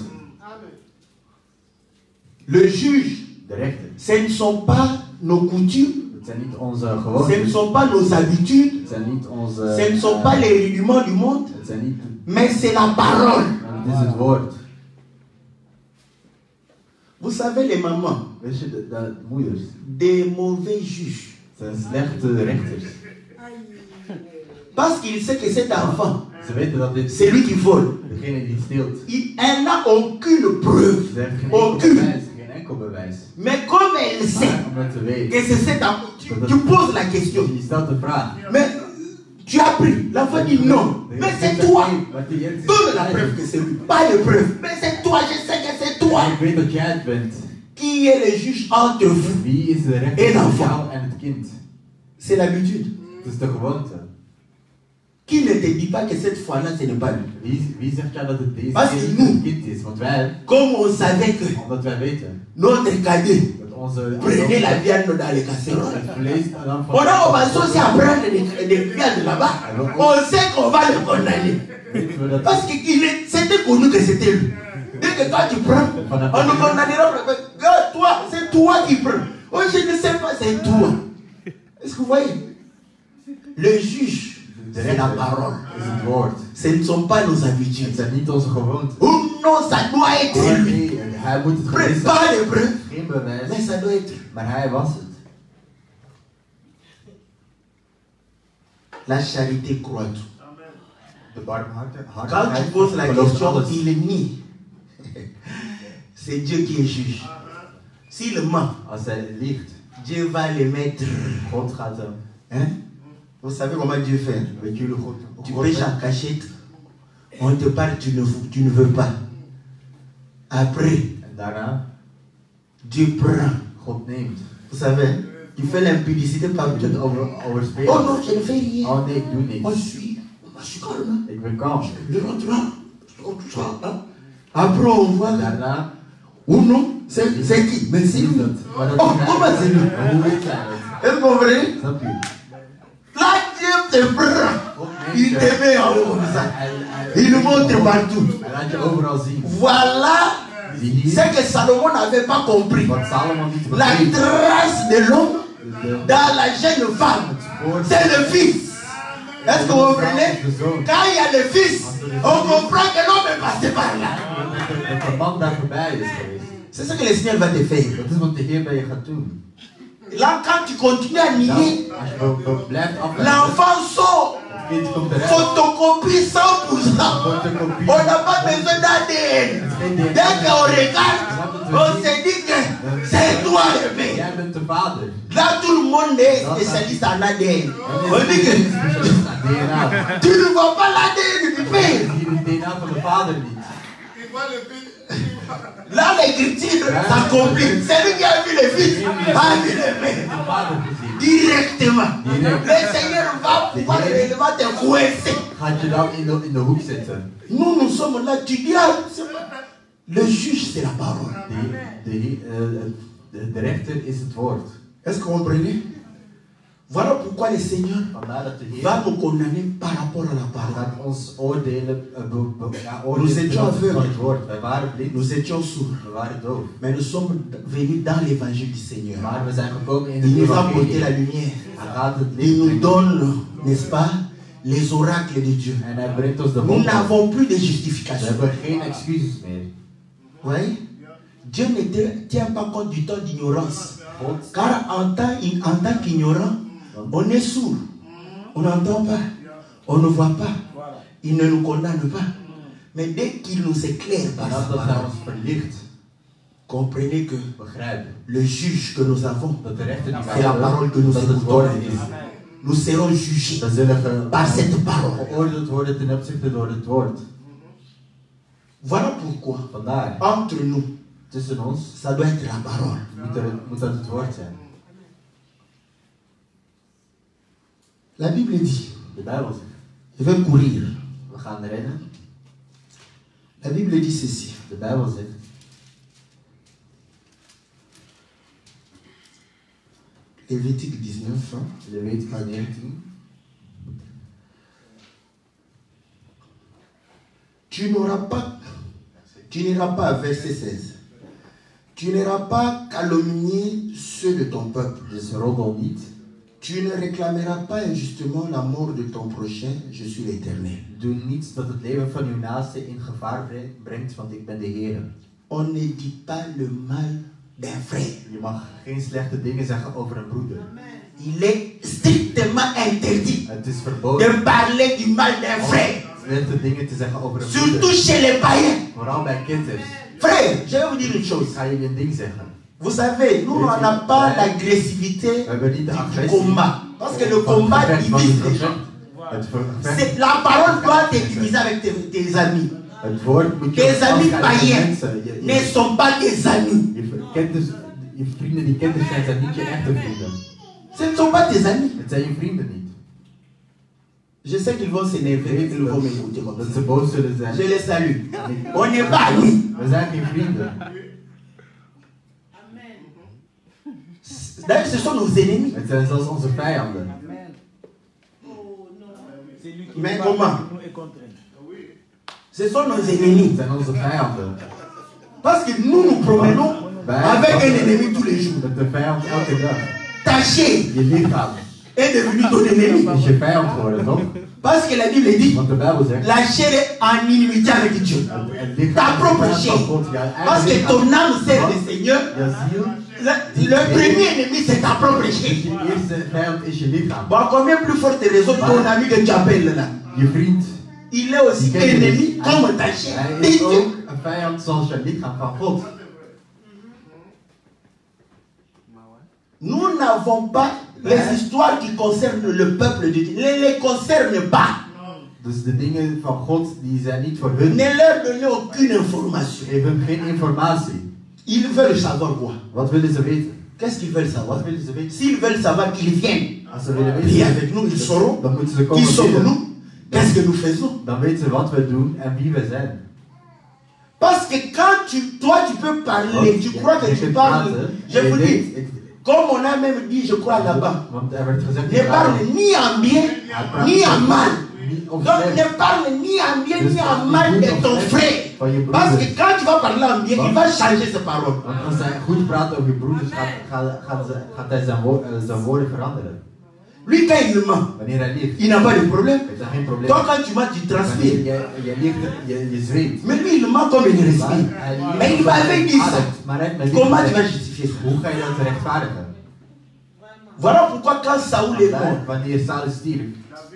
Le juge, De rechter. ce ne sont pas nos coutumes, Het zijn niet onze ce ne gewoonten. sont pas nos habitudes, Het zijn niet onze. ce ne sont pas les rudiments du monde, Het zijn niet. mais c'est la parole. Het is het woord. Vous savez, les mamans, Weet je, de moeders des mauvais juges, zijn slechte rechters. parce qu'il sait que cet enfant, Ze weten dat dit c'est lui qui vole. degene die steelt. Elle n'a aucune preuve, Ze heeft geen aucune. bewijs, geen enkel bewijs. Mais comme elle sait Maar omdat ze weet, que c'est cet enfant, tu poses la question. je stelt de vraag. Mais tu as pris. L'enfant dit non. Mais c'est toi. Wat die Jens Donne la preuve que c'est lui. Pas de preuve. Mais c'est toi. toi, je sais que c'est toi. Ik weet dat jij het bent. Qui est le juge entre vous? Wie is de rechter tussen jou en het kind? C'est l'habitude. Het is de gewoonte. Qui ne te dit pas que cette fois-là, ce n'est pas lui? Wie zegt jou dat het deze Parce que nous, het kind is? Want wij, comme on savait que omdat wij weten notre cadet dat onze prenait la viande dans les casseroles, het vlees dan van on va aussi à prendre des viandes là-bas. On sait qu'on va le condamner. Parce que c'était connu que c'était lui. Dès que toi tu prends, on nous condamnera. Toi, c'est toi qui prends. Oh, je ne sais pas, c'est toi. Est-ce que vous voyez? Le juge, c'est la parole. Ce ne sont pas nos habitudes. Het zijn niet onze gewoonten. Oh non, ça doit être lui. Nee, hij moet het geweest Pas zijn. les preuves, Geen bewijs, mais ça doit être. maar hij was het. La charité croit tout. De barmhartigheid. Quand tu poses la question, il est nie. C'est Dieu qui est juge. S'il ment, Als hij liegt, Dieu va le mettre. God gaat hem. Hein? Vous savez comment Dieu fait? Weet jullie goed? Tu pêches en cachette, on te parle, tu ne veux pas. Après, En daarna, Dieu prend. God neemt. Vous savez, tu fais l'impudicité par Je Dieu. het overspelen. Oh non, je ne fais rien. Oh nee, ik doe Moi, niks. je suis calme. Ik ben kalm. Je rentre là. Tout ça, hein? Après, on voit. En daarna, Ou non, c'est qui? Mais c'est lui. maar dat Oh, comment c'est lui? Maar hoe weet jij het? Est-ce que vous comprenez? Snap je? Là, Dieu te prend. Il te met en haut comme ça. Il nous montre partout. Hij laat je overal zien. Voilà Zie hier ce que Salomon n'avait pas compris. wat Salomon niet La begreep. trace de l'homme dans la jeune femme, c'est le fils. Est-ce que vous comprenez? Quand il y a le fils, on comprend que l'homme est passé par là. Dat de man daar voorbij is geweest. C'est ce que le Seigneur va te faire. Dat is wat de Heer bij je gaat doen. Là, quand tu continues à nier, Als je blijft afleggen, l'enfant sort. het kind komt eruit. Photocopie 100%. Fotocopie. On n'a pas besoin d'ADN. Dès qu'on regarde, on se dit que c'est toi le père. Jij bent de vader. Là, tout le monde est spécialiste en ADN. On dit que DNA. tu ne vois pas l'ADN du père. Hier is DNA van de vader niet. Là, l'écriture s'accomplit. C'est lui qui a vu le fils, a vu le père. De vader gezien. Directement. Le Seigneur va pouvoir réellement te coincer. Gaat je dan in de hoek zitten. Nous sommes là, tu dis, ah, le juge, c'est la parole. De rechter is het woord. Est-ce que vous comprenez? Voilà pourquoi le Seigneur Vandaar dat de Heer va nous condamner par rapport à la parole. gaat ons oordelen, Nous étions aveugles. van het woord. Wij waren blind, Nous étions sourds, we waren doof. mais nous sommes venus dans l'évangile du Seigneur. Maar we zijn gekomen in Il de nous a apporté evangelie. la lumière. Hij gaat het Il licht nous brengen. donne, n'est-ce pas, les oracles de Dieu. En hij brengt ons de Nous wonderen. n'avons plus de We justification. hebben geen excuses meer. Oui? Dieu ne tient pas compte du temps d'ignorance. God, Car en tant qu'ignorant, on est sourd. On n'entend pas. On ne voit pas. Il ne nous condamne pas. Mais dès qu'il nous éclaire par sa nadat hij parole, ons verlicht, comprenez que begrijp le juge que nous avons, dat de rechter die c'est la parole que nous dat het écoutons. woord is. Nous serons jugés We zullen par cette parole. geoordeeld worden ten opzichte door het woord. Voilà pourquoi, Vandaar, entre nous, tussen ons ça doit être la parole. moet dat het woord zijn. La Bible dit, De Bijbel zegt, je vais courir. we gaan rennen. La Bible dit ceci. De Bijbel zegt, Lévitique 19, hein? Leviticus 19, Tu n'iras pas, verset 16. Tu n'iras pas calomnier ceux de ton peuple. dus roddel niet. Tu ne réclameras pas injustement la mort de ton prochain, je suis l'Éternel. Doe niets dat het leven van uw naaste in gevaar brengt, want ik ben de Heer. On ne dit pas le mal d'un frère. Je mag geen slechte dingen zeggen over een broeder. Il est strictement interdit Het is verboden de parler du mal d'un frère. slechte dingen te zeggen over een Surtout broeder. chez les païens. Vooral bij kinders. Frère, je vais vous dire une chose. Ik ga jullie een ding zeggen. Vous savez, nous, on n'a pas l'agressivité We hebben niet de du agressie. combat. Parce que le van het combat gevecht, van divise het les gens. gevecht. Het gevecht. La parole doit te diviser avec tes amis. Het woord moet je Tes amis afscheiden van païens mensen. ne sont pas tes amis. Je vrienden die kinderen zijn niet je echte vrienden. Ce ne sont pas tes amis. Het zijn je vrienden niet. Je sais qu'ils vont s'énerver et qu'ils vont m'écouter comme Dat ça. ze boos zullen zijn. Je les salue. On n'est pas amis. We zijn geen vrienden. D'ailleurs, ce sont nos ennemis. Het zijn zelfs onze vijanden. Mais comment? Ce sont nos ennemis. Het zijn onze vijanden. Parce que nous nous promenons avec un ennemi tous les jours. Met de vijand elke dag. Ta chair Je lichaam est devenu ton ennemi. is je vijand geworden, toch? Parce que la Bible dit, Want de Bijbel zegt. la chair est en inimité avec Dieu. Het lichaam Ta propre is chair. van God. Jouw Parce eigen que lichaam. ton âme sert le Seigneur. Je ziel. Le premier ennemi, c'est ta propre chair. Je eerste vijand is je lichaam. Bon, combien plus forte raison ton ami que tu appelles là? Je vriend. Il est aussi ennemi comme ta chair. Hij is ook een vijand zoals je lichaam van God. Nous n'avons pas les histoires qui concernent le peuple de Dieu. Ne les concernent pas. Dus de dingen van God die zijn niet voor hun. Ne leur donnez aucune information. Geef hun geen informatie. Ils veulent savoir quoi? Wat willen ze weten? Qu'est-ce qu'ils veulent savoir? Wat willen ze weten? S'ils veulent savoir qu'ils viennent, Als ze willen prier weten, avec nous, ils sauront dan moeten ze qui komen bidden. sommes-nous, qu'est-ce que nous faisons. Dan weten ze wat we doen en wie we zijn. Parce que quand toi tu peux parler, tu crois que tu parles. Je vous dis, comme on a même dit, je crois là-bas, Want er werd gezegd, ne parle ni en bien, ni en mal. of Donc slecht. ne parle ni en bien, ni en mal de ton frère. Van je Parce broeders. que quand tu vas parler en bien, il va changer ses paroles. Want als hij goed praat over je broeders, gaat hij zijn woorden veranderen. Lui, quand il ment, Wanneer hij liegt, il n'a pas de problème. heeft hij geen probleem. Toi, quand tu mens, tu Wanneer transpires. je liegt, je zweet. Mais lui, il ment comme il respire. Mais il va avec dit ça. Maar hij heeft Comment tu vas justifier ça? Hoe ga je dat rechtvaardigen? Voilà pourquoi quand Saoul est mort, Wanneer Saul stierf,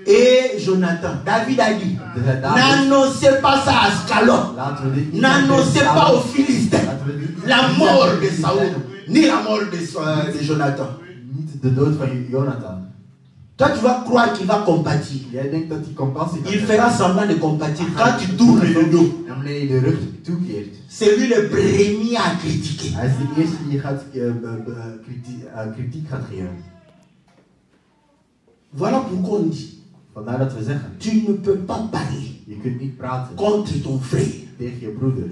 et Jonathan, David a dit, David, n'annoncez pas ça à Ascalon. laten we dit niet N'annoncez pas aux Laten Philistins we dit la niet mort zeggen. de Saoul, ni la mort de Jonathan. Niet de dood van Jonathan. Toi, tu vas croire qu'il va compatir. Jij denkt dat hij compassie kan Il hebben. fera semblant de compatir. Quand tu tournes le dos, En wanneer je de rug toekeert, c'est lui le premier à critiquer. hij is de eerste die je gaat, kritiek gaat geven. Voilà pourquoi on dit, Vandaar dat we zeggen, tu ne peux pas parler je kunt niet praten contre ton frère. tegen je broeder.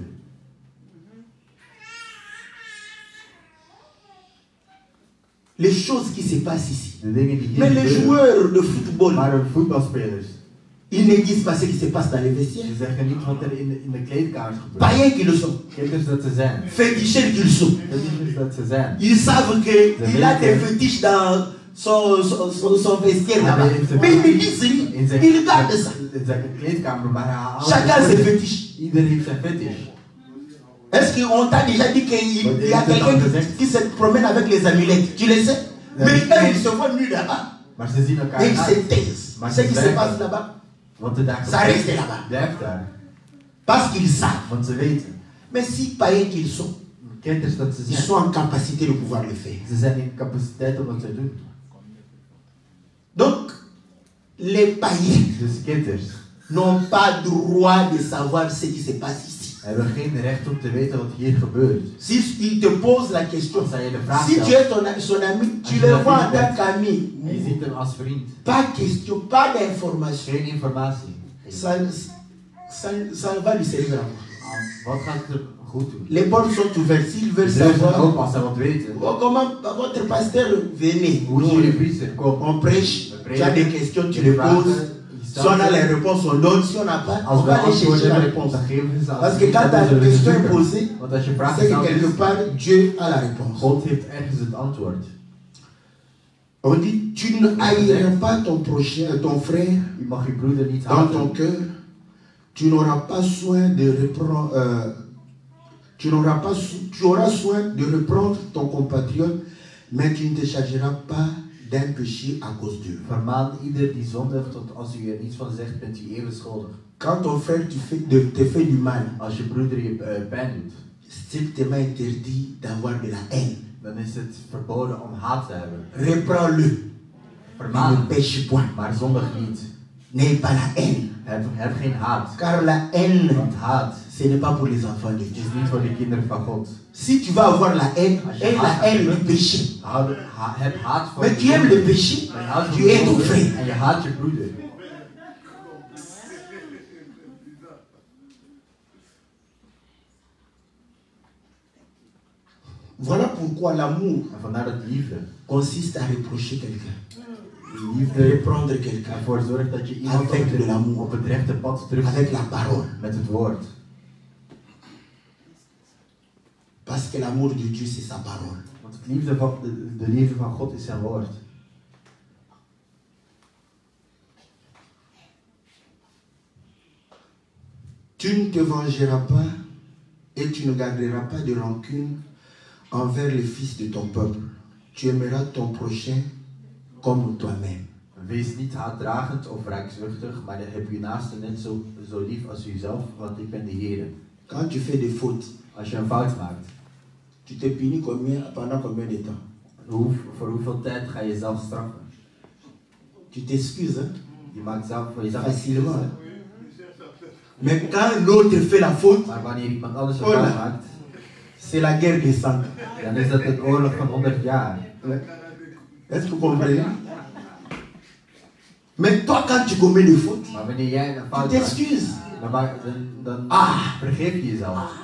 Les choses qui se passent ici. De dingen die hier Mais les gebeuren. joueurs de football, Maar de voetbalspelers, ils ne disent pas ce qui se passe dans les vestiaires. ze zeggen niet wat er in de kleedkamers gebeurt. Païens qu'ils sont, Kijk dat ze zijn. féticheurs qu'ils sont. Dat is dat ze zijn. Ils savent qu'il a des fétiches dans son vestiaire là-bas. Mais ils ne disent rien. Ils gardent ça. In zijn kleedkamer, maar hij houdt Chacun het ses voor. fétiches. Iedereen heeft zijn fetish. Est-ce qu'on t'a déjà dit qu'il y a quelqu'un qui se promène avec les amulettes? Tu le sais? Mais eux, ils se voient nus là-bas. Maar ze zien elkaar Et ils uit. se taisent. Maar Ce ze qui se blijven. passe là-bas, Want de dag ça reste là-bas. blijft daar. Parce qu'ils savent. Want ze weten. Mais si païens qu'ils sont, Keters dat ze ils zijn. sont en capacité de pouvoir le faire. Ze zijn in capaciteit om dat te doen. Donc, les païens Dus keters n'ont pas droit de savoir ce qui se passe ici. hebben geen recht om te weten wat hier gebeurt. Si il te pose la question, Als hij je de vraag si tu stelt, es son ami, tu Als le je vois en l'ami tant bent, qu'ami. en je ziet hem als vriend. Pas question, pas d'information. Geen informatie. Ça va lui servir à quoi? Wat gaat het er goed doen? Les portes sont ouvertes. S'ils veulent De deuren zijn savoir, open als hij wat weten. oh, comment votre pasteur, venez. Hoe is Nous, jullie priester? Kom. on prêche. Tu as des questions, tu les poses. Si on a les réponses, on donne. Si on n'a pas, on Als we va aller chercher antwoorden la hebben, réponse. dan geven we ze. Parce que quand ta question est posée, Want als je vraag c'est que gesteld quelque is, part, Dieu a la réponse. God heeft ergens het antwoord. On dit, tu ne haïras pas ton prochain, ton frère Je mag je broeder niet dans ton haten. cœur. Tu n'auras pas soin de reprendre, tu auras soin de reprendre ton compatriote, mais tu ne te chargeras pas d'un péché à cause d'eux. Vermaan ieder die zondigt, tot als u er niets van zegt, bent u eeuwig schuldig. Quand ton frère te fait du mal, Als je broeder je pijn doet, strictement interdit d'avoir de la haine. dan is het verboden om haat te hebben. Reprends-le. Vermaan, Ne pêche point. maar zondig niet. N'aie pas la haine. Heb geen haat. Car la haine, Want haat ce n'est pas pour les enfants de Dieu. is niet voor de kinderen van God. Si tu vas avoir la haine, et la haine du péché. Heb haat voor Mais tu aimes le péché, tu es ton frère. En je haat je broeder. Voilà pourquoi l'amour En vandaar dat liefde. consiste à reprocher quelqu'un, Liefde reprendre quelqu'un ervoor zorgt dat je iemand avec de l'amour, op het rechte pad terug avec la parole. met het woord. Parce que l'amour de Dieu, c'est sa parole. Want de liefde van God is zijn woord. Tu ne te vengeras pas et tu ne garderas pas de rancune envers les fils de ton peuple. Tu aimeras ton prochain comme toi-même. Wees niet haatdragend of wraakzuchtig, maar heb je naaste net zo lief als jezelf, want ik ben de Heer. Quand tu fais des fautes, Als je een fout maakt, tu te punis pendant combien de temps? voor hoeveel tijd ga je jezelf straffen? Tu t'excuses, hein? Je maakt zelf voor jezelf Facilement. excuses. Mais quand l'autre fait la faute, Maar wanneer iemand anders een Oh, fout là. maakt, c'est la guerre des sangs. dan is dat een oorlog van 100 jaar. Est-ce que vous comprenez? Mais toi, quand tu commets des fautes, Maar wanneer jij een tu fout maakt, t'excuses. dan Ah. vergeef je jezelf.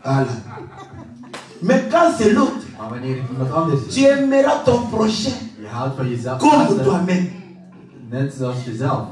Voilà. Mais quand c'est l'autre, Maar wanneer het iemand anders is, tu aimeras ton prochain je houdt van jezelf comme naaste, toi-même. net zoals jezelf.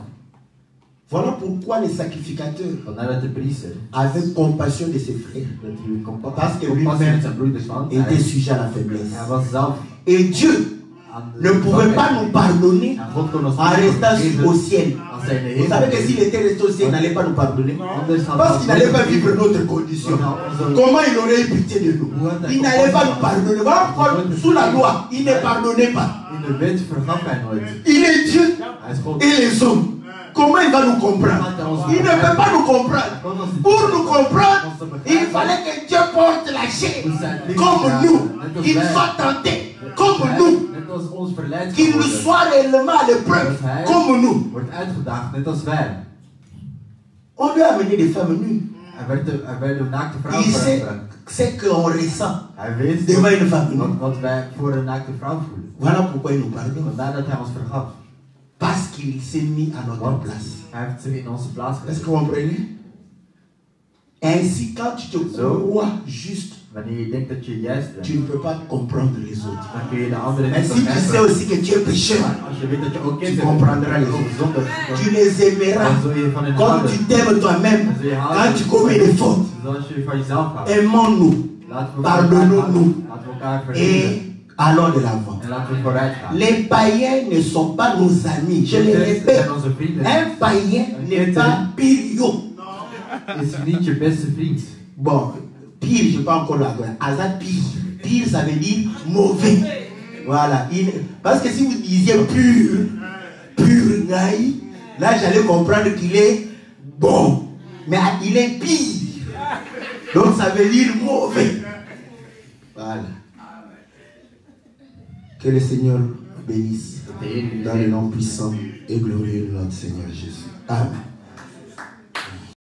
Voilà pourquoi les sacrificateurs Vandaar dat de priester, avaient compassion de ses frères. dat hij Parce que compassie lui-même met zijn broeders van, était sujet à la faiblesse. hij was zelf Et Dieu aan de ne pouvait pas nous pardonner En God kon ons en restant niet au ciel. als hij in de Vous hemel savez que is. s'il était resté au ciel, il n'allait pas nous pardonner. Anders had Parce hij qu'il n'allait pas nooit vivre notre condition. onze- Comment il aurait eu pitié de nous? Il n'allait pas nous pardonner. Voilà pourquoi, sous la loi, il ne pardonnait pas. In de wet vergaf hij nooit. Il est Dieu Hij is God. et les hommes. Comment il va nous comprendre? Il ne peut pas nous comprendre. Pour nous comprendre, il fallait que Dieu porte la chair comme nous. Qu'il soit tenté comme nous. Net als ons verleid Qu'il nous geworden. soit réellement à l'épreuve comme nous. Wordt uitgedaagd, net als wij. On lui a amené des femmes nues. Hij werd door naakte vrouwen Il sait veranderd. ce qu'on ressent Hij wist devant une femme nue. wat wij voor een naakte vrouw voelen. Voilà pourquoi il nous pardonne. Vandaar dat hij ons vergaf. Parce qu'il s'est mis à notre place. Hij heeft zich in onze plaats Est-ce gezet. que vous comprenez? Ainsi, quand tu te crois juste, Wanneer je denkt dat je juist bent, tu ne peux pas comprendre les autres. dan kun je de anderen Mais niet si tu sais begrijpen. aussi que tu es pécheur, Maar als je weet dat je ook tu kind comprendras les bent, autres. zonder, Tu les aimeras dan zul je van hen comme houden. tu t'aimes toi-même quand tu commets des fautes. Zoals je van jezelf houdt. Aimons-nous Laten we Pardonnons-nous. Laten we elkaar vergeven. et allons de l'avant. En laten we vooruit gaan. Les païens ne sont pas nos amis. Je le Christen répète, zijn onze vrienden. un païen n'est pas pire. Is niet je beste vriend. Bon, pire, je ne sais pas encore la gueule. Hasard pire. Pire, ça veut dire mauvais. Voilà. Parce que si vous disiez pur, naïf, là j'allais comprendre qu'il est bon. Mais il est pire. Donc ça veut dire mauvais. Voilà. Que le Seigneur bénisse dans le nom puissant et glorieux de notre Seigneur Jésus. Amen.